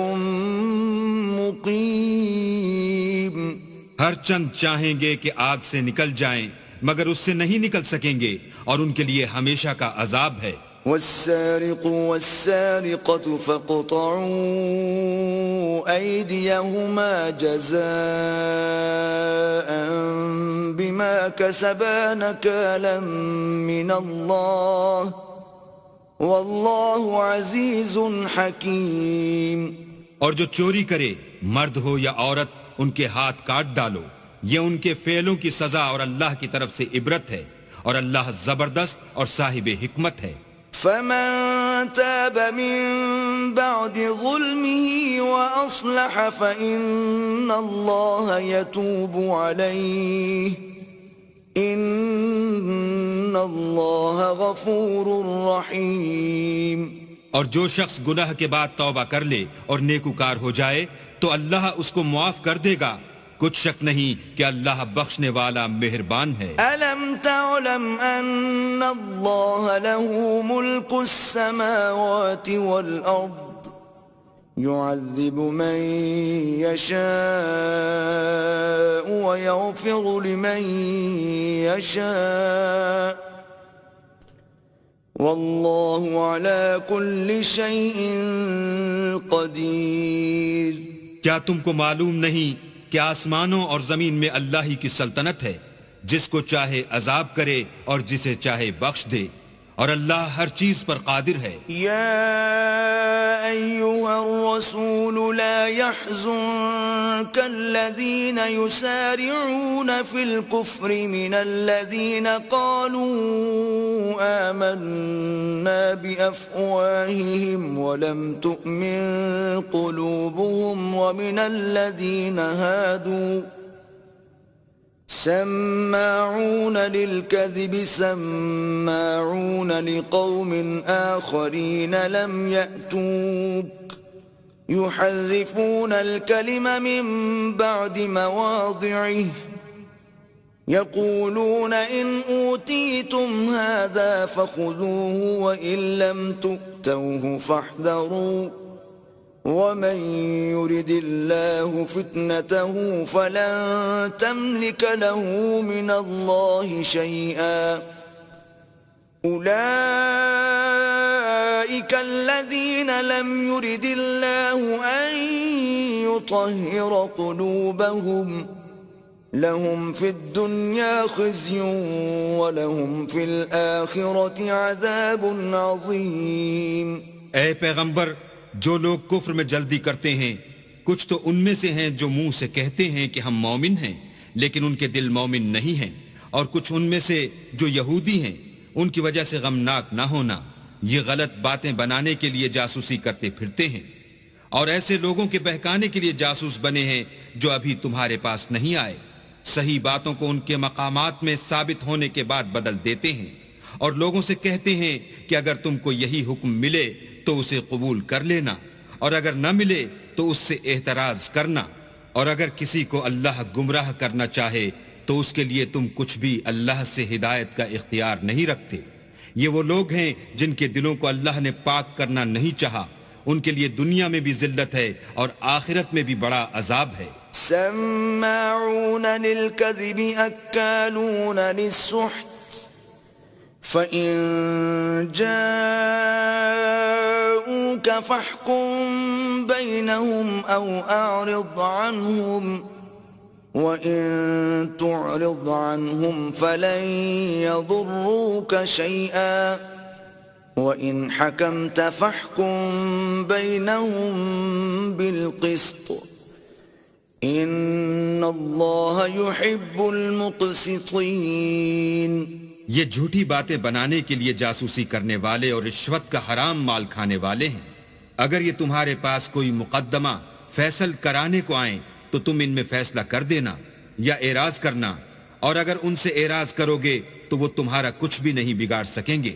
مقيم۔ ہر چند چاہیں گے کہ آگ سے نکل جائیں مگر اس سے نہیں نکل سکیں گے اور ان کے لیے ہمیشہ کا عذاب ہے۔ والسارق والسارقة فاقطعوا أيديهما جزاء بما كسبا نكالا من الله والله عزيز حكيم۔ اور جو چوری کرے مرد ہو یا عورت ان کے ہاتھ کاٹ ڈالو، یہ ان کے فعلوں کی سزا اور اللہ کی طرف سے عبرت ہے اور اللہ زبردست اور صاحب حکمت ہے۔ فمن تاب من بعد ظلمه وأصلح فإن الله يتوب عليه إن الله غفور رحيم۔ اور جو شخص گناہ کے بعد توبہ کر لے اور نیکوکار ہو جائے تو اللہ اس کو معاف کر دے گا، کچھ شک نہیں کہ اللہ بخشنے والا مہربان ہے۔ ألم تعلم أن الله له ملك السماوات والأرض يعذب من يشاء ويغفر لمن يشاء والله على كل شيء قدير۔ کیا تم کو معلوم نہیں کہ آسمانوں اور زمین میں اللہ ہی کی سلطنت ہے، جس کو چاہے عذاب کرے اور جسے چاہے بخش دے، اور اللہ ہر چیز پر قادر ہے۔ يا أيها الرسول لا يحزنك الذين يسارعون في الكفر من الذين قالوا آمنا بأفواههم ولم تؤمن قلوبهم ومن الذين هادوا سماعون للكذب سماعون لقوم آخرين لم يأتوك يحرفون الكلم من بعد مواضعه يقولون إن أوتيتم هذا فخذوه وإن لم تؤتوه فاحذروا ومن يرد الله فتنته فلن تملك له من الله شيئا أولئك الذين لم يرد الله أن يطهر قلوبهم لهم في الدنيا خزي ولهم في الآخرة عذاب عظيم۔ اے پیغمبر، جو لوگ کفر میں جلدی کرتے ہیں کچھ تو ان میں سے ہیں جو منہ سے کہتے ہیں کہ ہم مومن ہیں لیکن ان کے دل مومن نہیں ہیں، اور کچھ ان میں سے جو یہودی ہیں ان کی وجہ سے غمناک نہ ہونا، یہ غلط باتیں بنانے کے لیے جاسوسی کرتے پھرتے ہیں، اور ایسے لوگوں کے بہکانے کے لیے جاسوس بنے ہیں جو ابھی تمہارے پاس نہیں آئے، صحیح باتوں کو ان کے مقامات میں ثابت ہونے کے بعد بدل دیتے ہیں، اور لوگوں سے کہتے ہیں کہ اگر تم کو یہی حکم ملے تو اسے قبول کر لینا، اور اگر نہ ملے تو اس سے احتراز کرنا، اور اگر کسی کو اللہ گمراہ کرنا چاہے تو اس کے لیے تم کچھ بھی اللہ سے ہدایت کا اختیار نہیں رکھتے۔ یہ وہ لوگ ہیں جن کے دلوں کو اللہ نے پاک کرنا نہیں چاہا، ان کے لیے دنیا میں بھی ذلت ہے اور آخرت میں بھی بڑا عذاب ہے۔ سماعون للكذب أكالون للسحت فإن جاءوك فاحكم بينهم أو أعرض عنهم وإن تعرض عنهم فلن يضروك شيئا وإن حكمت فاحكم بينهم بالقسط إن الله يحب المقسطين۔ یہ جھوٹی باتیں بنانے کے لیے جاسوسی کرنے والے اور رشوت کا حرام مال کھانے والے ہیں۔ اگر یہ تمہارے پاس کوئی مقدمہ فیصل کرانے کو آئیں تو تم ان میں فیصلہ کر دینا یا اعراض کرنا، اور اگر ان سے اعراض کرو گے تو وہ تمہارا کچھ بھی نہیں بگاڑ سکیں گے،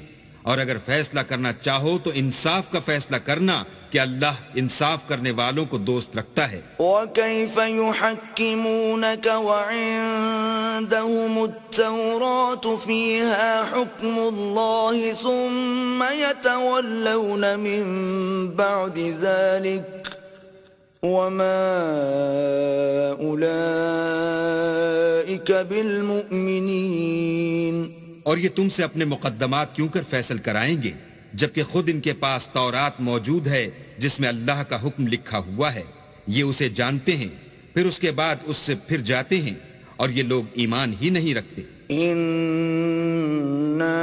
اور اگر فیصلہ کرنا چاہو تو انصاف کا فیصلہ کرنا کہ اللہ انصاف کرنے والوں کو دوست رکھتا ہے۔ وَكَيْفَ يُحَكِّمُونَكَ وَعِندَهُمُ التَّوْرَاةُ فِيهَا حُكْمُ اللَّهِ ثُمَّ يَتَوَلَّوْنَ مِن بَعْدِ ذَلِكَ وَمَا أُولَئِكَ بِالْمُؤْمِنِينَ۔ اور یہ تم سے اپنے مقدمات کیوں کر فیصل کرائیں گے جبکہ خود ان کے پاس تورات موجود ہے جس میں اللہ کا حکم لکھا ہوا ہے، یہ اسے جانتے ہیں، پھر اس کے بعد اس سے پھر جاتے ہیں، اور یہ لوگ ایمان ہی نہیں رکھتے۔ إِنَّا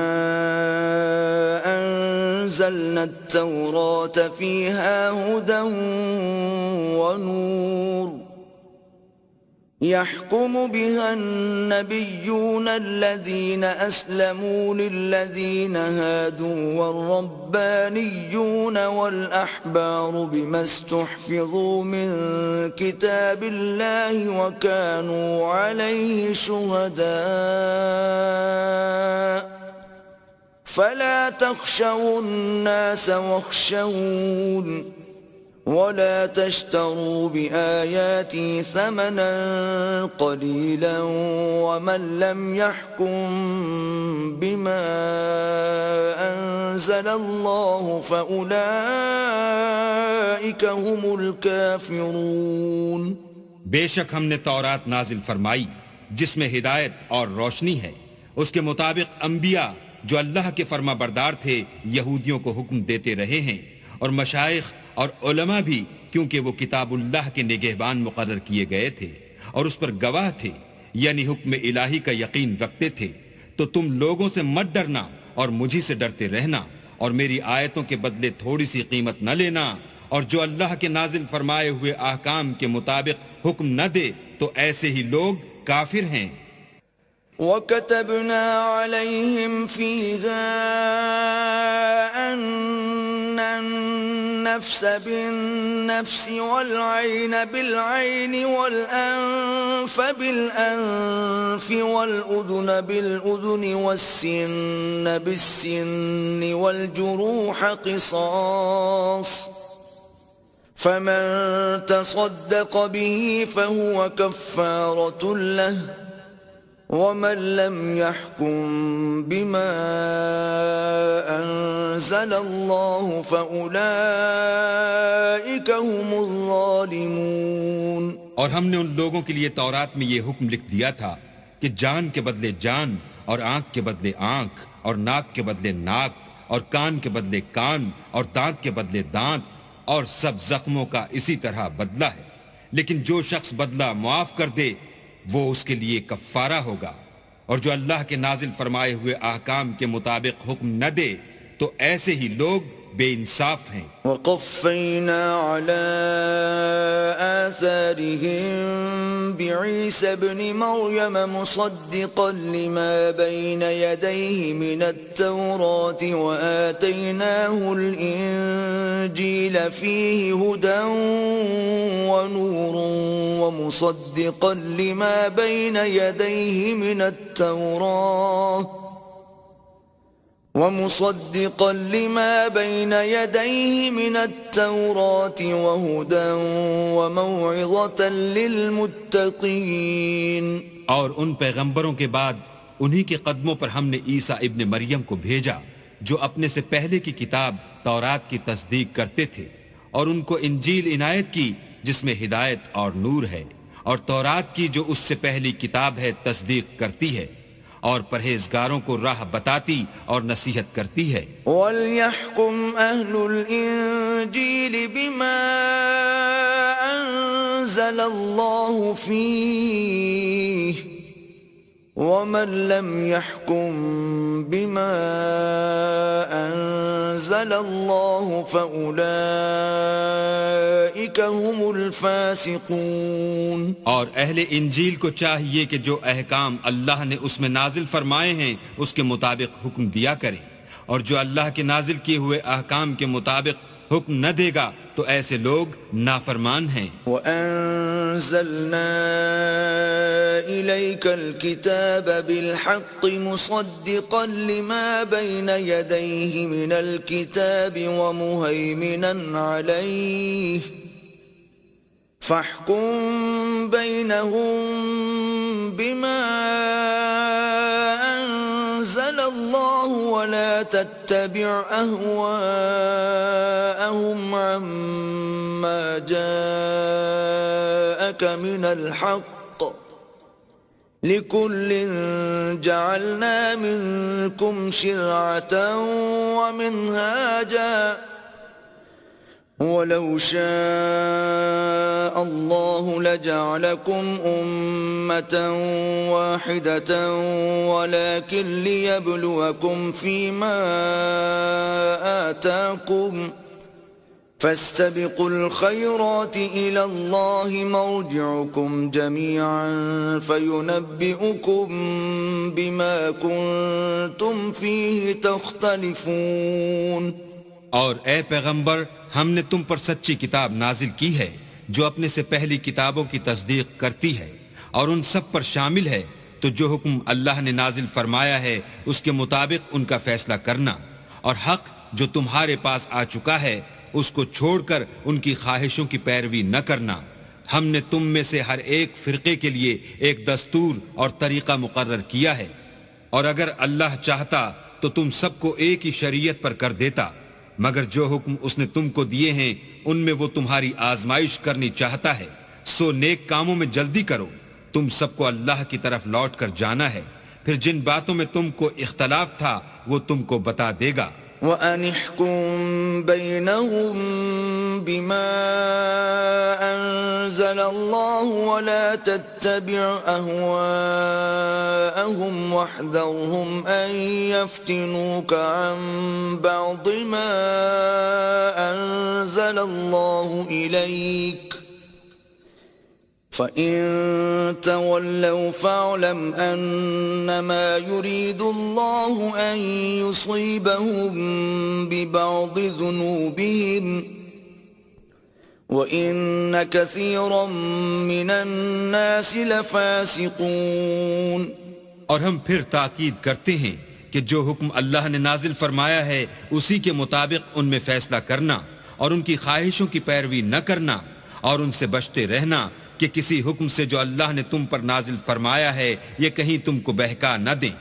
أَنزَلْنَا التَّوْرَاةَ فِيهَا هُدًى وَنُورٌ يحكم بها النبيون الذين أسلموا للذين هادوا والربانيون والأحبار بما استحفظوا من كتاب الله وكانوا عليه شهداء فلا تخشوا الناس واخشون ولا تشتروا بآياتي ثمنا قليلا ومن لم يحكم بما أنزل الله فأولئك هم الكافرون۔ بے شک ہم نے تورات نازل فرمائی جس میں ہدایت اور روشنی ہے، اس کے مطابق انبیاء جو اللہ کے فرما بردار تھے یہودیوں کو حکم دیتے رہے ہیں، اور مشائخ اور علماء بھی، کیونکہ وہ کتاب اللہ کے نگہبان مقرر کیے گئے تھے اور اس پر گواہ تھے، یعنی حکم الہی کا یقین رکھتے تھے۔ تو تم لوگوں سے مت ڈرنا اور مجھی سے ڈرتے رہنا، اور میری آیتوں کے بدلے تھوڑی سی قیمت نہ لینا، اور جو اللہ کے نازل فرمائے ہوئے احکام کے مطابق حکم نہ دے تو ایسے ہی لوگ کافر ہیں۔ وَكَتَبْنَا عَلَيْهِمْ فِيهَا أَنَّ النفس بالنفس والعين بالعين والأنف بالأنف والأذن بالأذن والسن بالسن والجروح قصاص فمن تصدق به فهو كفارة له ومن لم يحكم بما أنزل الله فأولئك هم الظالمون. اور ہم نے ان لوگوں کے لیے تورات میں یہ حکم لکھ دیا تھا کہ جان کے بدلے جان اور آنکھ کے بدلے آنکھ اور ناک کے بدلے ناک اور کان کے بدلے کان اور دانت کے بدلے دانت اور سب زخموں کا اسی طرح بدلہ ہے. لیکن جو شخص بدلہ معاف کر دے وہ اس کے لیے کفارہ ہوگا، اور جو اللہ کے نازل فرمائے ہوئے احکام کے مطابق حکم نہ دے تو ایسے ہی لوگ بے انصاف ہیں. وقفينا على آثارهم بعيسى ابن مريم مصدقا لما بين يديه من التوراة وآتيناه الإنجيل فيه هدى ونور ومصدقا لما بين يديه من التوراة وهدى وموعظة للمتقين. اور ان پیغمبروں کے بعد انہی کے قدموں پر ہم نے عیسیٰ ابن مریم کو بھیجا جو اپنے سے پہلے کی کتاب تورات کی تصدیق کرتے تھے، اور ان کو انجیل عنایت کی جس میں ہدایت اور نور ہے، اور تورات کی جو اس سے پہلی کتاب ہے تصدیق کرتی ہے، اور پرہیزگاروں کو راہ بتاتی اور نصیحت کرتی ہے. وَلْيَحْكُمْ أَهْلُ الْإِنجِيلِ بِمَا أَنزَلَ اللَّهُ فِيهِ وَمَنْ لَمْ يَحْكُمْ بِمَا أَنزَلَ اللَّهُ فَأُولَئِكَ هُمُ الْفَاسِقُونَ. اور اہل انجیل کو چاہیے کہ جو احکام اللہ نے اس میں نازل فرمائے ہیں اس کے مطابق حکم دیا کریں، اور جو اللہ کے نازل کیے ہوئے احکام کے مطابق حکم نہ دے گا تو ایسے لوگ نافرمان ہیں. وَأَنزَلْنَا إِلَيْكَ الْكِتَابَ بِالْحَقِّ مُصَدِّقًا لِمَا بَيْنَ يَدَيْهِ مِنَ الْكِتَابِ وَمُهَيْمِنًا عَلَيْهِ فَاحْكُم بَيْنَهُم بِمَا أَنزَلَ اللَّهُ وَلَا تَتَّبِعْ أَهْوَاءَهُمْ عَمَّا جَاءَكَ مِنَ الْحَقِّ لِكُلٍّ جَعَلْنَا مِنكُمْ شِرْعَةً وَمِنْهَاجًا وَلَوْ شَاءَ اللَّهُ لَجَعَلَكُمْ أُمَّةً وَاحِدَةً وَلَكِنْ لِيَبْلُوَكُمْ فِيمَا آتَاكُمْ فَاسْتَبِقُوا الْخَيْرَاتِ إِلَى اللَّهِ مَرْجِعُكُمْ جَمِيعًا فَيُنَبِّئُكُم بِمَا كُنتُمْ فِيهِ تَخْتَلِفُونَ. اور اے پیغمبر، ہم نے تم پر سچی کتاب نازل کی ہے جو اپنے سے پہلی کتابوں کی تصدیق کرتی ہے، اور ان سب پر شامل ہے، تو جو حکم اللہ نے نازل فرمایا ہے اس کے مطابق ان کا فیصلہ کرنا، اور حق جو تمہارے پاس آ چکا ہے اس کو چھوڑ کر ان کی خواہشوں کی پیروی نہ کرنا. ہم نے تم میں سے ہر ایک فرقے کے لیے ایک دستور اور طریقہ مقرر کیا ہے، اور اگر اللہ چاہتا تو تم سب کو ایک ہی شریعت پر کر دیتا، مگر جو حکم اس نے تم کو دیے ہیں ان میں وہ تمہاری آزمائش کرنی چاہتا ہے. سو نیک کاموں میں جلدی کرو، تم سب کو اللہ کی طرف لوٹ کر جانا ہے، پھر جن باتوں میں تم کو اختلاف تھا وہ تم کو بتا دے گا. وَأَنِ احْكُم بَيْنَهُم بِمَا أَنزَلَ اللَّهُ وَلَا تَتَّبِعْ أَهْوَاءَهُمْ وَاحْذَرْهُمْ أَن يَفْتِنُوكَ عَن بَعْضِ مَا أَنزَلَ اللَّهُ إِلَيْكَ فَإِن تَوَلَّوْا فَاعْلَمْ أَنَّمَا يُرِيدُ اللَّهُ أَن يُصِيبَهُم بِبَعْضِ ذُنُوبِهِمْ وَإِنَّ كَثِيرًا مِّنَ النَّاسِ لَفَاسِقُونَ اور ہم پھر تاکید کرتے ہیں کہ جو حکم اللہ نے نازل فرمایا ہے اسی کے مطابق ان میں فیصلہ کرنا اور ان کی خواہشوں کی پیروی نہ کرنا اور ان سے بچتے رہنا کہ کسی حکم سے جو اللہ نے تم پر نازل فرمایا ہے یہ کہیں تم کو بہکا نہ دیں.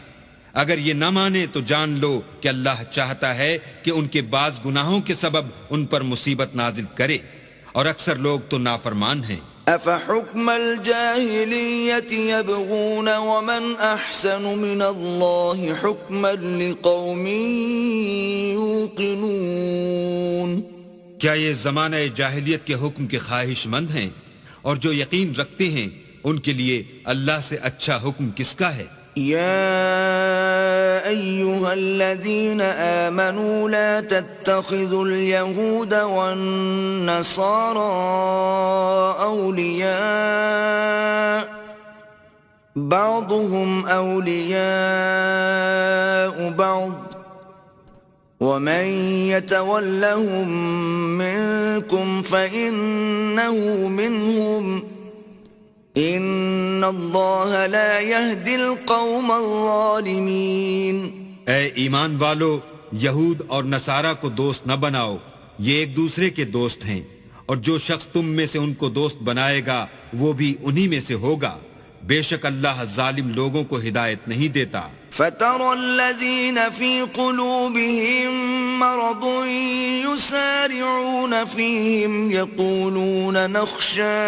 اگر یہ نہ مانے تو جان لو کہ اللہ چاہتا ہے کہ ان کے بعض گناہوں کے سبب ان پر مصیبت نازل کرے اور اکثر لوگ تو نافرمان ہیں. أَفَحُكْمَ الْجَاهِلِيَّةِ يَبْغُونَ وَمَنْ أَحْسَنُ مِنَ اللَّهِ حُكْمًا لِقَوْمٍ يُوقِنُونَ کیا یہ زمانہ جاہلیت کے حکم کے خواہش مند ہیں اور جو یقین رکھتے ہیں ان کے لیے اللہ سے اچھا حکم کس کا ہے؟ يا أيها الذين آمنوا لا تتخذوا اليهود والنصارى أولياء بعضهم أولياء بعض ومن يتولهم منكم فإنه منهم ان اللہ لا يهدي القوم الظالمین. اے ایمان والو، یہود اور نصارہ کو دوست نہ بناؤ، یہ ایک دوسرے کے دوست ہیں، اور جو شخص تم میں سے ان کو دوست بنائے گا وہ بھی انہی میں سے ہوگا. بے شک اللہ ظالم لوگوں کو ہدایت نہیں دیتا. فَتَرَى الَّذِينَ فِي قُلُوبِهِم مَّرَضٌ يُسَارِعُونَ فِيهِمْ يَقُولُونَ نَخْشَىٰ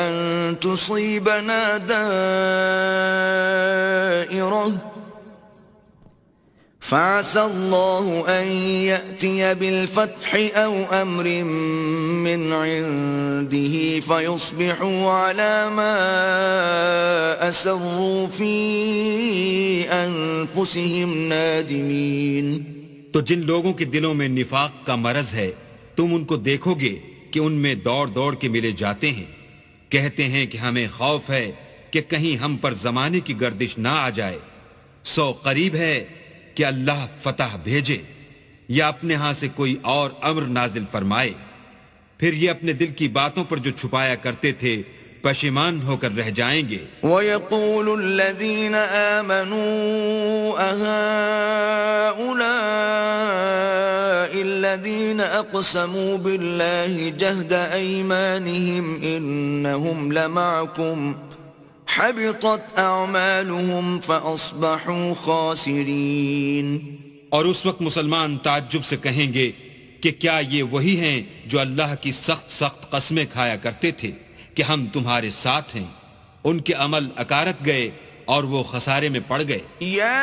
أَن تُصِيبَنَا دَائِرَةٌ فَعَسَى اللَّهُ أَن يَأْتِيَ بِالْفَتْحِ أَوْ أَمْرٍ مِّنْ عِندِهِ فَيُصْبِحُوا عَلَى مَا أَسَرُّوا فِي أَنفُسِهِمْ نَادِمِينَ. تو جن لوگوں کے دلوں میں نفاق کا مرض ہے تم ان کو دیکھو گے کہ ان میں دوڑ دوڑ کے ملے جاتے ہیں، کہتے ہیں کہ ہمیں خوف ہے کہ کہیں ہم پر زمانے کی گردش نہ آ جائے. سو قریب ہے کہ اللہ فتح بھیجے یا اپنے ہاں سے کوئی اور امر نازل فرمائے، پھر یہ اپنے دل کی باتوں پر جو چھپایا کرتے تھے پشیمان ہو کر رہ جائیں گے. وَيَقُولُ الَّذِينَ آمَنُوا أَهَٰؤُلَاءِ الَّذِينَ أَقْسَمُوا بِاللَّهِ جَهْدَ أَيْمَانِهِمْ إِنَّهُمْ لَمَعَكُمْ حبطت اعمالهم فاصبحوا خاسرین. اور اس وقت مسلمان تعجب سے کہیں گے کہ کیا یہ وہی ہیں جو اللہ کی سخت سخت قسمیں کھایا کرتے تھے کہ ہم تمہارے ساتھ ہیں؟ ان کے عمل اکارت گئے اور وہ خسارے میں پڑ گئے. یا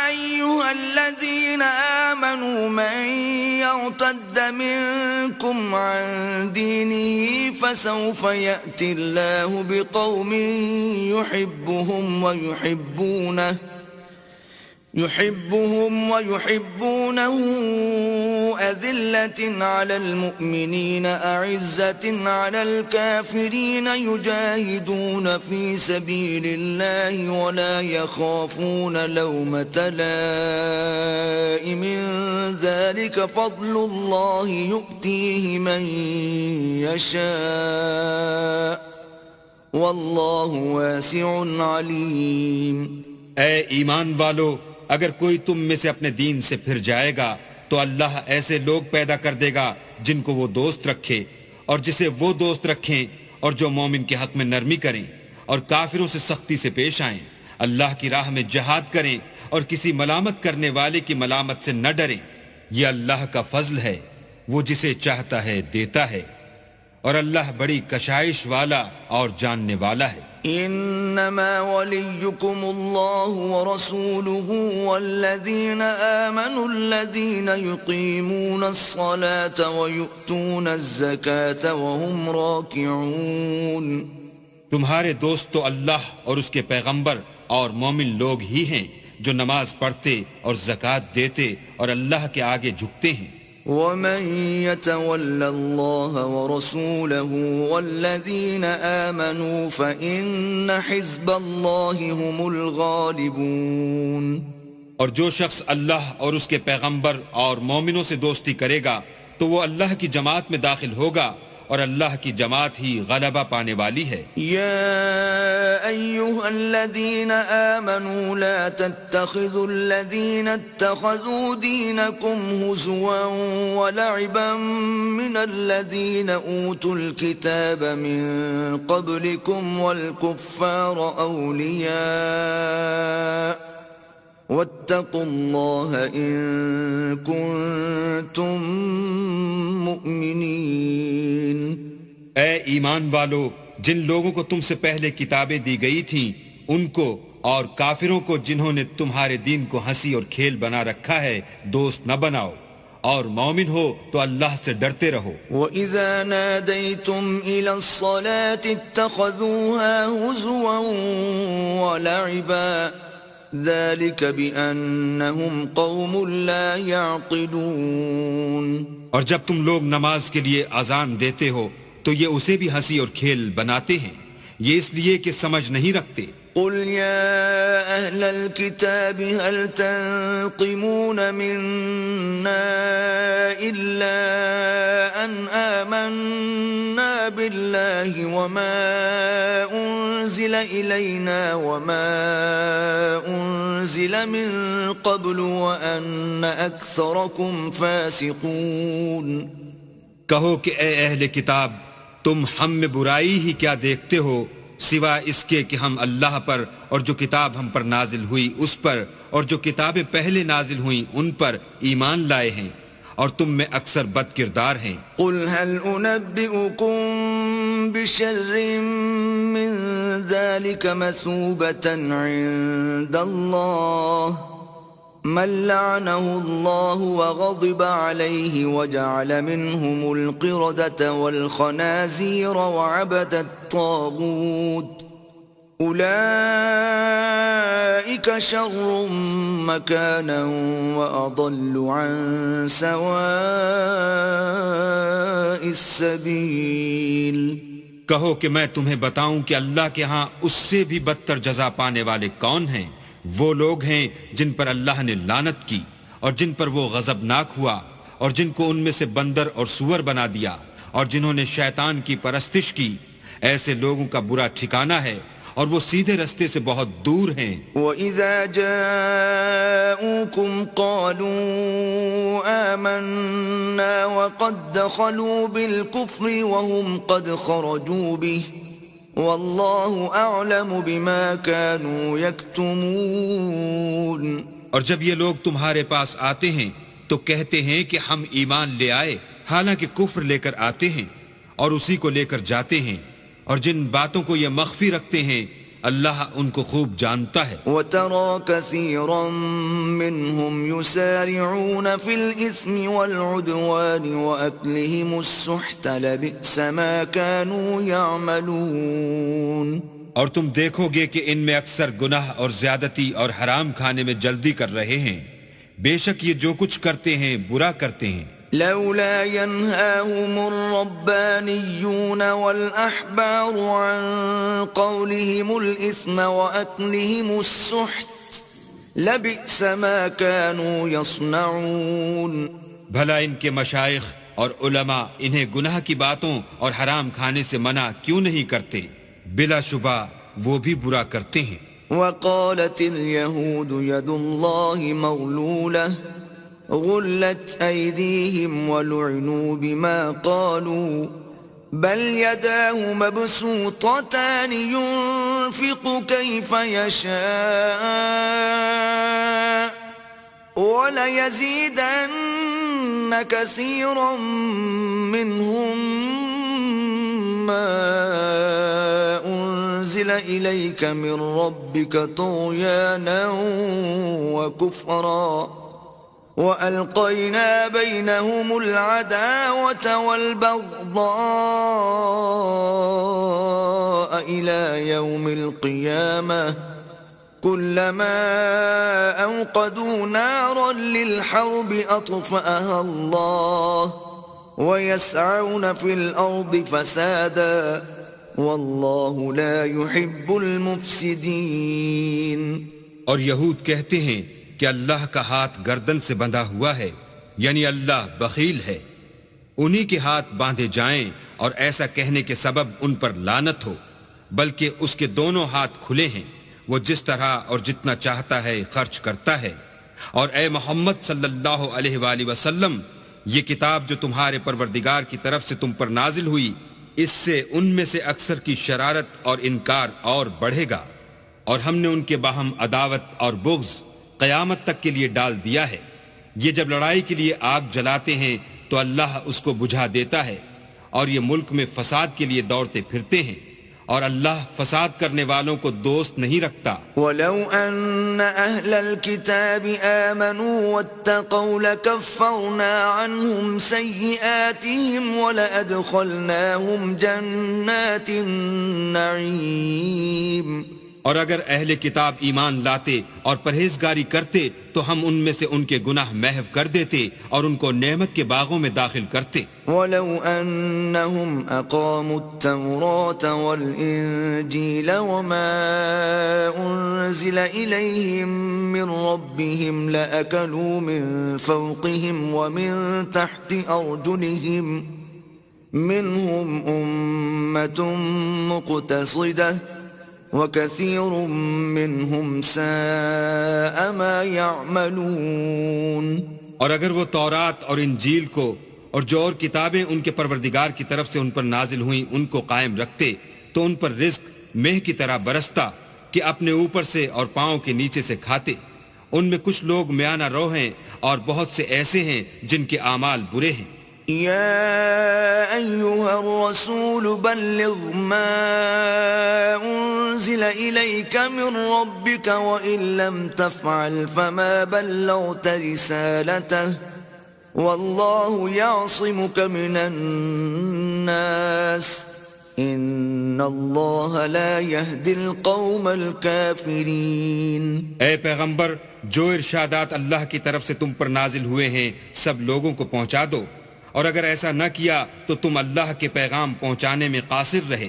ایھا الذین آمنوا من یرتد منکم عن دینه فسوف یأتی اللہ بقوم یحبهم ویحبونه أذلة على المؤمنين أعزة على الكافرين يجاهدون في سبيل الله ولا يخافون لومة لائم ذلك فضل الله يؤتيه من يشاء والله واسع عليم. اے ایمان والو، اگر کوئی تم میں سے اپنے دین سے پھر جائے گا تو اللہ ایسے لوگ پیدا کر دے گا جن کو وہ دوست رکھے اور جسے وہ دوست رکھیں، اور جو مومن کے حق میں نرمی کریں اور کافروں سے سختی سے پیش آئیں، اللہ کی راہ میں جہاد کریں اور کسی ملامت کرنے والے کی ملامت سے نہ ڈریں. یہ اللہ کا فضل ہے، وہ جسے چاہتا ہے دیتا ہے، اور اللہ بڑی کشائش والا اور جاننے والا ہے. انما وليكم الله ورسوله والذين آمنوا الذين يقيمون الصلاة ويؤتون الزكاة وهم راكعون. تمہارے دوست تو اللہ اور اس کے پیغمبر اور مومن لوگ ہی ہیں جو نماز پڑھتے اور زکوٰۃ دیتے اور اللہ کے آگے جھکتے ہیں. وَمَن يَتَوَلَّ اللَّهَ وَرَسُولَهُ وَالَّذِينَ آمَنُوا فَإِنَّ حِزْبَ اللَّهِ هُمُ الْغَالِبُونَ. اور جو شخص اللہ اور اس کے پیغمبر اور مومنوں سے دوستی کرے گا تو وہ اللہ کی جماعت میں داخل ہوگا اور اللہ کی جماعت ہی غلبہ پانے والی ہے۔ يا أيها الذين آمنوا لا تتخذوا الذين اتخذوا دينكم هزوا ولعبا من الذين أوتوا الكتاب من قبلكم والكفار أولياء واتقوا الله إن كنتم مؤمنين۔ اے ایمان والو، جن لوگوں کو تم سے پہلے کتابیں دی گئی تھیں ان کو اور کافروں کو جنہوں نے تمہارے دین کو ہنسی اور کھیل بنا رکھا ہے دوست نہ بناؤ، اور مومن ہو تو اللہ سے ڈرتے رہو۔ وَإِذَا نَادَيْتُمْ إِلَى الصَّلَاةِ اتَّخَذُوهَا هُزُوًا وَلَعِبًا ذَلِكَ بِأَنَّهُمْ قَوْمٌ لَا يَعْقِلُونَ۔ اور جب تم لوگ نماز کے لیے اذان دیتے ہو تو یہ اسے بھی ہنسی اور کھیل بناتے ہیں، یہ اس لیے کہ سمجھ نہیں رکھتے۔ قل يا أهل الكتاب هل تنقمون منا إلا أن آمنا بالله وما أنزل إلينا وما أنزل من قبل وأن أكثركم فاسقون۔ کہو کہ اے اہل کتاب، تم ہم میں برائی ہی کیا دیکھتے ہو سوا اس کے کہ ہم اللہ پر اور جو کتاب ہم پر نازل ہوئی اس پر اور جو کتابیں پہلے نازل ہوئیں ان پر ایمان لائے ہیں، اور تم میں اکثر بد کردار ہیں۔ قل هل أنبئكم بشر من ذلك مثوبة عند الله من لعنه الله وغضب عليه وجعل منهم القردة والخنازير وعبد الطاغوت أولئك شر مكانا وأضل عن سواء السبيل۔ کہو کہ میں تمہیں بتاؤں کہ اللہ کے ہاں اس سے بھی بدتر جزا پانے والے کون ہیں؟ وہ لوگ ہیں جن پر اللہ نے لعنت کی اور جن پر وہ غضبناک ہوا اور جن کو ان میں سے بندر اور سور بنا دیا اور جنہوں نے شیطان کی پرستش کی، ایسے لوگوں کا برا ٹھکانہ ہے اور وہ سیدھے رستے سے بہت دور ہیں۔ وَإِذَا جَاءُوكُمْ قَالُوا آمَنَّا وَقَدْ دَخَلُوا بِالْكُفْرِ وَهُمْ قَدْ خَرَجُوا بِهِ وَاللَّهُ أَعْلَمُ بِمَا كَانُوا يَكْتُمُونَ۔ اور جب یہ لوگ تمہارے پاس آتے ہیں تو کہتے ہیں کہ ہم ایمان لے آئے، حالانکہ کفر لے کر آتے ہیں اور اسی کو لے کر جاتے ہیں، اور جن باتوں کو یہ مخفی رکھتے ہیں اللہ ان کو خوب جانتا ہے۔ وَتَرَى كَثِيرًا مِّنْهُمْ يُسَارِعُونَ فِي الْإِثْمِ وَالْعُدْوَانِ وَأَكْلِهِمُ السُّحْتَ لَبِئْسَ مَا كَانُوا يَعْمَلُونَ۔ اور تم دیکھو گے کہ ان میں اکثر گناہ اور زیادتی اور حرام کھانے میں جلدی کر رہے ہیں، بے شک یہ جو کچھ کرتے ہیں برا کرتے ہیں۔ لولا ينهاهم الربانيون والأحبار عن قولهم الإثم وأكلهم السحت لبئس ما كانوا يصنعون۔ بھلا ان کے مشائخ اور علماء انہیں گناہ کی باتوں اور حرام کھانے سے منع کیوں نہیں کرتے؟ بلا شبہ وہ بھی برا کرتے ہیں۔ وقالت اليهود يد الله مغلولة غلت أيديهم ولعنوا بما قالوا بل يداه مبسوطتان ينفق كيف يشاء وليزيدن كثيرا منهم ما أنزل إليك من ربك طغيانا وكفرا وَأَلْقَيْنَا بَيْنَهُمُ الْعَدَاوَةَ وَالْبَغْضَاءَ إِلَى يَوْمِ الْقِيَامَةِ كُلَّمَا أَوْقَدُوا نَارًا لِلْحَرْبِ أَطْفَأَهَا اللَّهُ وَيَسْعَوْنَ فِي الْأَرْضِ فَسَادًا وَاللَّهُ لَا يُحِبُّ الْمُفْسِدِينَ۔ اور یہود کہتے ہیں کہ اللہ کا ہاتھ گردن سے بندھا ہوا ہے، یعنی اللہ بخیل ہے۔ انہی کے ہاتھ باندھے جائیں اور ایسا کہنے کے سبب ان پر لعنت ہو، بلکہ اس کے دونوں ہاتھ کھلے ہیں، وہ جس طرح اور جتنا چاہتا ہے خرچ کرتا ہے۔ اور اے محمد صلی اللہ علیہ وآلہ وسلم، یہ کتاب جو تمہارے پروردگار کی طرف سے تم پر نازل ہوئی، اس سے ان میں سے اکثر کی شرارت اور انکار اور بڑھے گا، اور ہم نے ان کے باہم عداوت اور بغض قیامت تک کے لیے ڈال دیا ہے۔ یہ جب لڑائی کے لیے آگ جلاتے ہیں تو اللہ اس کو بجھا دیتا ہے، اور یہ ملک میں فساد کے لیے دوڑتے پھرتے ہیں، اور اللہ فساد کرنے والوں کو دوست نہیں رکھتا۔ وَلَوْ أَنَّ أَهْلَ الْكِتَابِ آمَنُوا وَاتَّقَوْا لَكَفَّرْنَا عَنْهُمْ سَيِّئَاتِهِمْ وَلَأَدْخَلْنَاهُمْ جَنَّاتِ النَّعِيمِ۔ اور اگر اہل کتاب ایمان لاتے اور پرہیزگاری کرتے تو ہم ان میں سے ان کے گناہ محو کر دیتے اور ان کو نعمت کے باغوں میں داخل کرتے۔ وَلَوْ أَنَّهُمْ أَقَامُوا التَّوْرَاةَ وَالْإِنْجِيلَ وَمَا أُنْزِلَ إِلَيْهِمْ مِنْ رَبِّهِمْ لَأَكَلُوا مِنْ فَوْقِهِمْ وَمِنْ تَحْتِ أَرْجُلِهِمْ مِنْهُمْ أُمَّةٌ مُقْتَصِدَةٌ وَكَثِيرٌ مِّنْهُمْ سَاءَ مَا يَعْمَلُونَ۔ اور اگر وہ تورات اور انجیل کو اور جو اور کتابیں ان کے پروردگار کی طرف سے ان پر نازل ہوئیں ان کو قائم رکھتے تو ان پر رزق مہ کی طرح برستا کہ اپنے اوپر سے اور پاؤں کے نیچے سے کھاتے۔ ان میں کچھ لوگ میانہ رو ہیں اور بہت سے ایسے ہیں جن کے اعمال برے ہیں۔ يا أيها الرسول بلغ ما أنزل إليك من ربك وإن لم تفعل فما بلغت رسالته والله يعصمك من الناس إن الله لا يهدي القوم الكافرين۔ اے پیغمبر، جو ارشادات اللہ کی طرف سے تم پر نازل ہوئے ہیں سب لوگوں کو پہنچا دو، اور اگر ایسا نہ کیا تو تم اللہ کے پیغام پہنچانے میں قاصر رہے،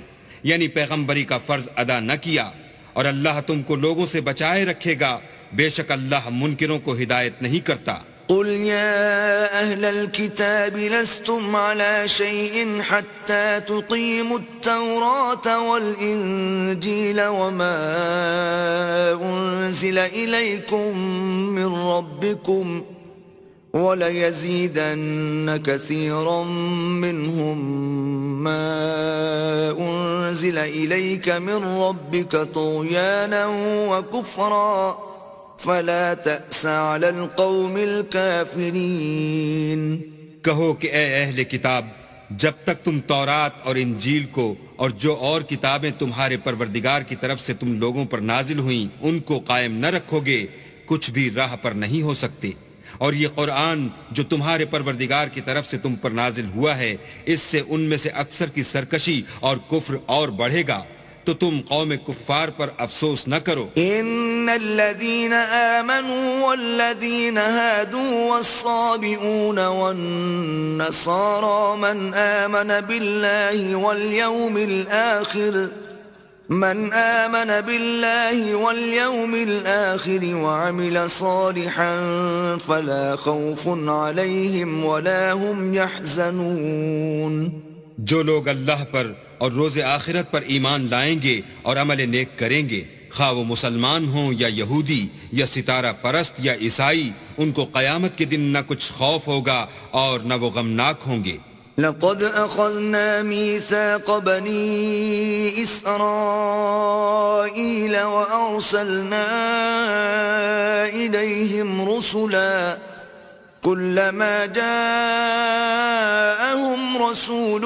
یعنی پیغمبری کا فرض ادا نہ کیا، اور اللہ تم کو لوگوں سے بچائے رکھے گا، بے شک اللہ منکروں کو ہدایت نہیں کرتا۔ قل يا أهل الكتاب لستم على شيء حتى تقيموا التوراة والإنجيل وما أنزل إليكم من ربكم وَلَيَزِيدَنَّ كَثِيرًا مِّنْهُمْ مَا أُنزِلَ إِلَيْكَ مِنْ رَبِّكَ طُغْيَانًا وَكُفْرًا فَلَا تَأْسَ عَلَى الْقَوْمِ الْكَافِرِينَ۔ کہو کہ اے اہل کتاب، جب تک تم تورات اور انجیل کو اور جو اور کتابیں تمہارے پروردگار کی طرف سے تم لوگوں پر نازل ہوئیں ان کو قائم نہ رکھو گے، کچھ بھی راہ پر نہیں ہو سکتے۔ اور یہ قرآن جو تمہارے پروردگار کی طرف سے تم پر نازل ہوا ہے، اس سے ان میں سے اکثر کی سرکشی اور کفر اور بڑھے گا، تو تم قوم کفار پر افسوس نہ کرو۔ ان الذين آمنوا والذين هادوا والصابئون والنصارى من آمن بالله واليوم الآخر وعمل صالحا فلا خوف عليهم ولا هم يحزنون۔ جو لوگ اللہ پر اور روز آخرت پر ایمان لائیں گے اور عمل نیک کریں گے، خواہ وہ مسلمان ہوں یا یہودی یا ستارہ پرست یا عیسائی، ان کو قیامت کے دن نہ کچھ خوف ہوگا اور نہ وہ غمناک ہوں گے۔ لقد أخذنا ميثاق بني إسرائيل وأرسلنا إليهم رسلا كلما جاءهم رسول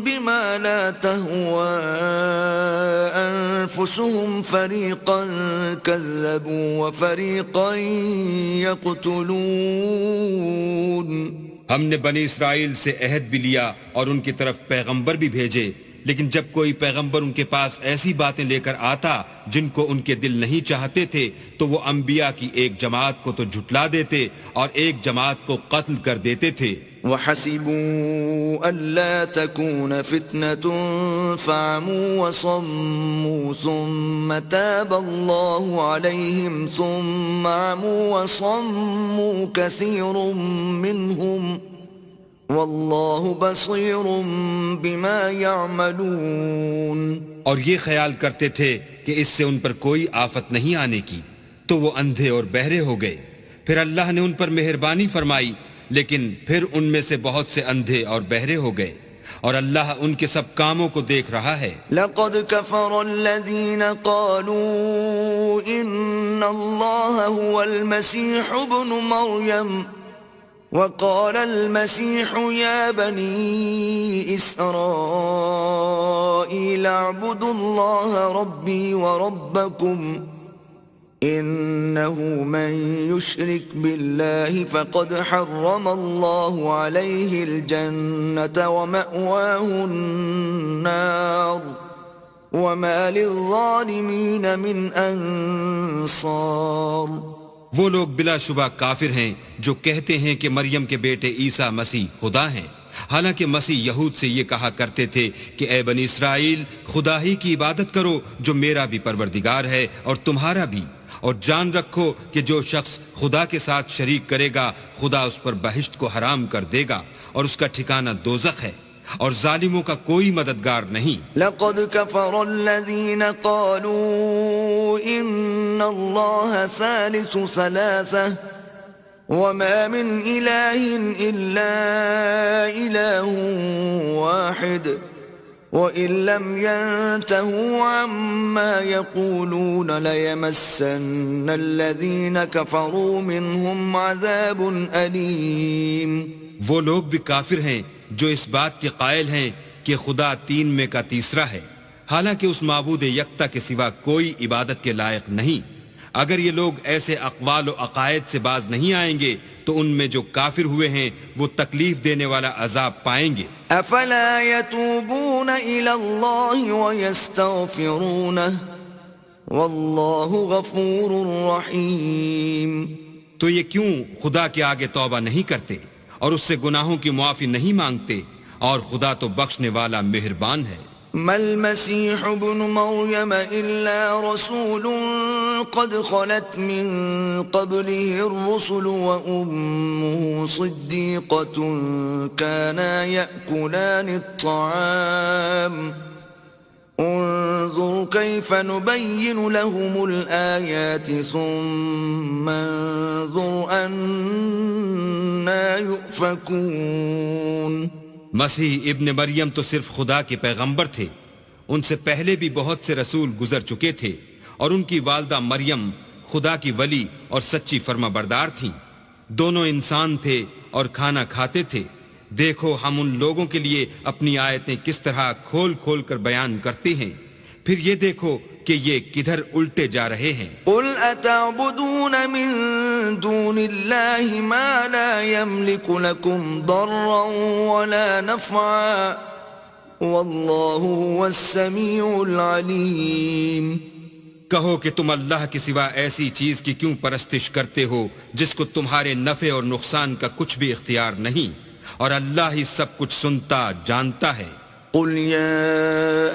بما لا تهوى أنفسهم فريقا كذبوا وفريقا يقتلون۔ ہم نے بنی اسرائیل سے عہد بھی لیا اور ان کی طرف پیغمبر بھی بھیجے، لیکن جب کوئی پیغمبر ان کے پاس ایسی باتیں لے کر آتا جن کو ان کے دل نہیں چاہتے تھے تو وہ انبیاء کی ایک جماعت کو تو جھٹلا دیتے اور ایک جماعت کو قتل کر دیتے تھے۔ وَحَسِبُوا أَلَّا تَكُونَ فِتْنَةٌ فَعَمُوا وَصَمُّوا ثُمَّ تَابَ اللَّهُ عَلَيْهِمْ ثُمَّ عَمُوا وَصَمُّوا كَثِيرٌ مِّنْهُمْ واللہ بصیر بما یعملون. اور یہ خیال کرتے تھے کہ اس سے ان پر کوئی آفت نہیں آنے کی، تو وہ اندھے اور بہرے ہو گئے. پھر اللہ نے ان پر مہربانی فرمائی، لیکن پھر ان میں سے بہت سے اندھے اور بہرے ہو گئے، اور اللہ ان کے سب کاموں کو دیکھ رہا ہے. لقد كفر الذين قالوا ان الله هو المسيح ابن مريم وقال المسيح يا بني إسرائيل اعبدوا الله ربي وربكم إنه من يشرك بالله فقد حرم الله عليه الجنة ومأواه النار وما للظالمين من أنصار. وہ لوگ بلا شبہ کافر ہیں جو کہتے ہیں کہ مریم کے بیٹے عیسیٰ مسیح خدا ہیں، حالانکہ مسیح یہود سے یہ کہا کرتے تھے کہ اے بنی اسرائیل، خدا ہی کی عبادت کرو جو میرا بھی پروردگار ہے اور تمہارا بھی، اور جان رکھو کہ جو شخص خدا کے ساتھ شریک کرے گا خدا اس پر بہشت کو حرام کر دے گا اور اس کا ٹھکانہ دوزخ ہے، اور ظالموں کا کوئی مددگار نہیں. لقد كفر الذين قالوا ان الله ثالث ثلاثة وما من إله إلا إله واحد وإن لم ينتهوا عما يقولون ليمسن الذين كفروا منهم عذاب أليم. وہ لوگ بھی کافر ہیں جو اس بات کے قائل ہیں کہ خدا تین میں کا تیسرا ہے، حالانکہ اس معبود یکتا کے سوا کوئی عبادت کے لائق نہیں. اگر یہ لوگ ایسے اقوال و عقائد سے باز نہیں آئیں گے تو ان میں جو کافر ہوئے ہیں وہ تکلیف دینے والا عذاب پائیں گے. افلا يتوبون الى الله ويستغفرونه والله غفور رحيم. تو یہ کیوں خدا کے آگے توبہ نہیں کرتے اور اس سے گناہوں کی معافی نہیں مانگتے، اور خدا تو بخشنے والا مہربان ہے. ما المسيح ابن مريم إلا رسول قد خلت من قبله الرسل وأمه صديقة كانا يأكلان الطعام انظر كيف نبين لهم الآيات ثم انظر أنا يؤفكون. مسیح ابن مریم تو صرف خدا کے پیغمبر تھے، ان سے پہلے بھی بہت سے رسول گزر چکے تھے، اور ان کی والدہ مریم خدا کی ولی اور سچی فرما بردار تھیں. دونوں انسان تھے اور کھانا کھاتے تھے. دیکھو ہم ان لوگوں کے لیے اپنی آیتیں کس طرح کھول کھول کر بیان کرتے ہیں، پھر یہ دیکھو کہ یہ کدھر الٹے جا رہے ہیں. قل اتعبدون من دون الله ما لا يملك لكم ضرا ولا نفعا والله هو السميع العليم. کہو کہ تم اللہ کے سوا ایسی چیز کی کیوں پرستش کرتے ہو جس کو تمہارے نفع اور نقصان کا کچھ بھی اختیار نہیں، اور اللہ ہی سب کچھ سنتا جانتا ہے. قل يا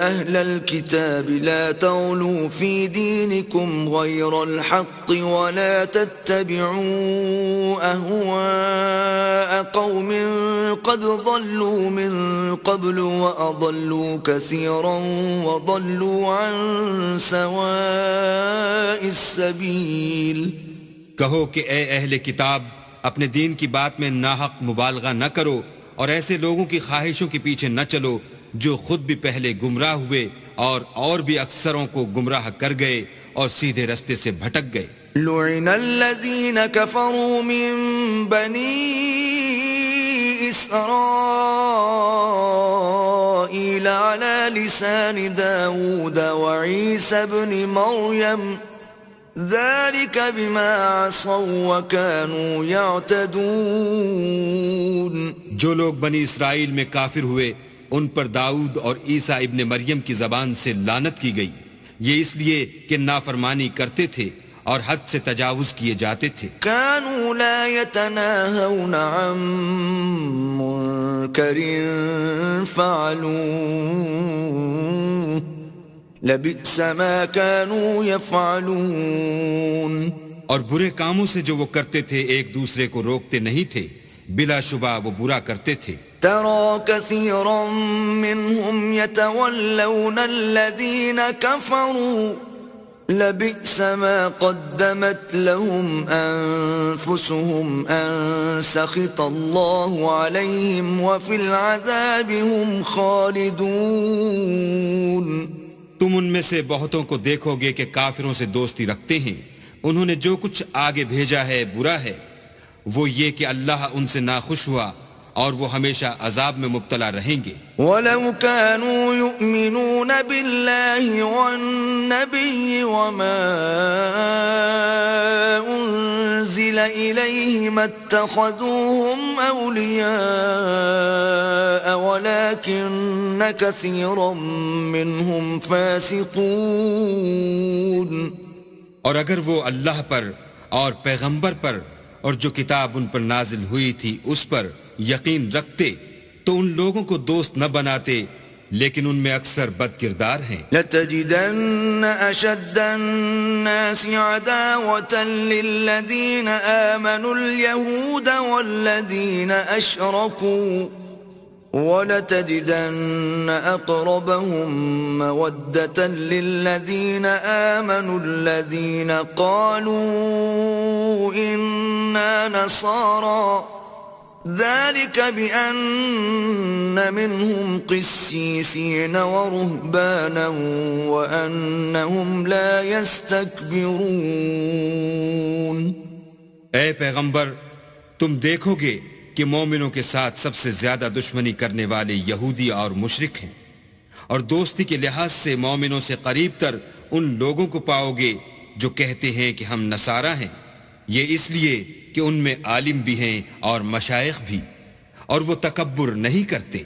أهل الكتاب لا تغلوا في دينكم غير الحق ولا تتبعوا أهواء قوم قد ضلوا من قبل وأضلوا كثيرا وضلوا عن سواء السبيل. کہو کہ اے اہل کتاب، اپنے دین کی بات میں ناحق مبالغہ نہ کرو، اور ایسے لوگوں کی خواہشوں کے پیچھے نہ چلو جو خود بھی پہلے گمراہ ہوئے اور بھی اکثروں کو گمراہ کر گئے اور سیدھے رستے سے بھٹک گئے. لعن الذين كفروا من بني إسرائيل على لسان داود وعيسى بن مريم ذلك بما عصوا وكانوا يعتدون. جو لوگ بنی اسرائیل میں کافر ہوئے ان پر داؤد اور عیسیٰ ابن مریم کی زبان سے لعنت کی گئی، یہ اس لیے کہ نافرمانی کرتے تھے اور حد سے تجاوز کیے جاتے تھے. كانوا لا يتناهون عن منكر فعلوه لبئس ما كانوا يفعلون. اور برے کاموں سے جو وہ کرتے تھے ایک دوسرے کو روکتے نہیں تھے، بلا شبہ وہ برا کرتے تھے. ترى كثيرا منهم يتولون الذين كفروا لبئس ما قدمت لهم أنفسهم أن سخط الله عليهم وفي العذاب هم خالدون. تم ان میں سے بہتوں کو دیکھو گے کہ کافروں سے دوستی رکھتے ہیں. انہوں نے جو کچھ آگے بھیجا ہے برا ہے. وہ یہ کہ اللہ ان سے ناخوش ہوا اور وہ ہمیشہ عذاب میں مبتلا رہیں گے. وَلَوْ كَانُوا يُؤْمِنُونَ بِاللَّهِ وَالنَّبِيِّ وَمَا أُنزِلَ إِلَيْهِ مَا اتَّخَذُوهُمْ أَوْلِيَاءَ وَلَكِنَّ كَثِيرًا مِّنْهُمْ فَاسِقُونَ. اور اگر وہ اللہ پر اور پیغمبر پر اور جو کتاب ان پر نازل ہوئی تھی اس پر یقین رکھتے تو ان لوگوں کو دوست نہ بناتے، لیکن ان میں اکثر بد کردار ہیں. لَتَجِدَنَّ أَشَدَّ النَّاسِ عَدَاوَةً لِّلَّذِينَ آمَنُوا الْيَهُودَ وَالَّذِينَ أَشْرَكُوا وَلَتَجِدَنَّ أَقْرَبَهُم مَّوَدَّةً لِّلَّذِينَ آمَنُوا الَّذِينَ قَالُوا إِنَّا نَصَارَىٰ ذَلِكَ بِأَنَّ مِنْهُمْ قِسِّيسِينَ وَرُهْبَانًا وَأَنَّهُمْ لَا يَسْتَكْبِرُونَ. اے پیغمبر، تم دیکھو گے کہ مومنوں کے ساتھ سب سے زیادہ دشمنی کرنے والے یہودی اور مشرک ہیں، اور دوستی کے لحاظ سے مومنوں سے قریب تر ان لوگوں کو پاؤ گے جو کہتے ہیں کہ ہم نصارہ ہیں. یہ اس لیے کہ ان میں عالم بھی ہیں اور مشائخ بھی، اور وہ تکبر نہیں کرتے.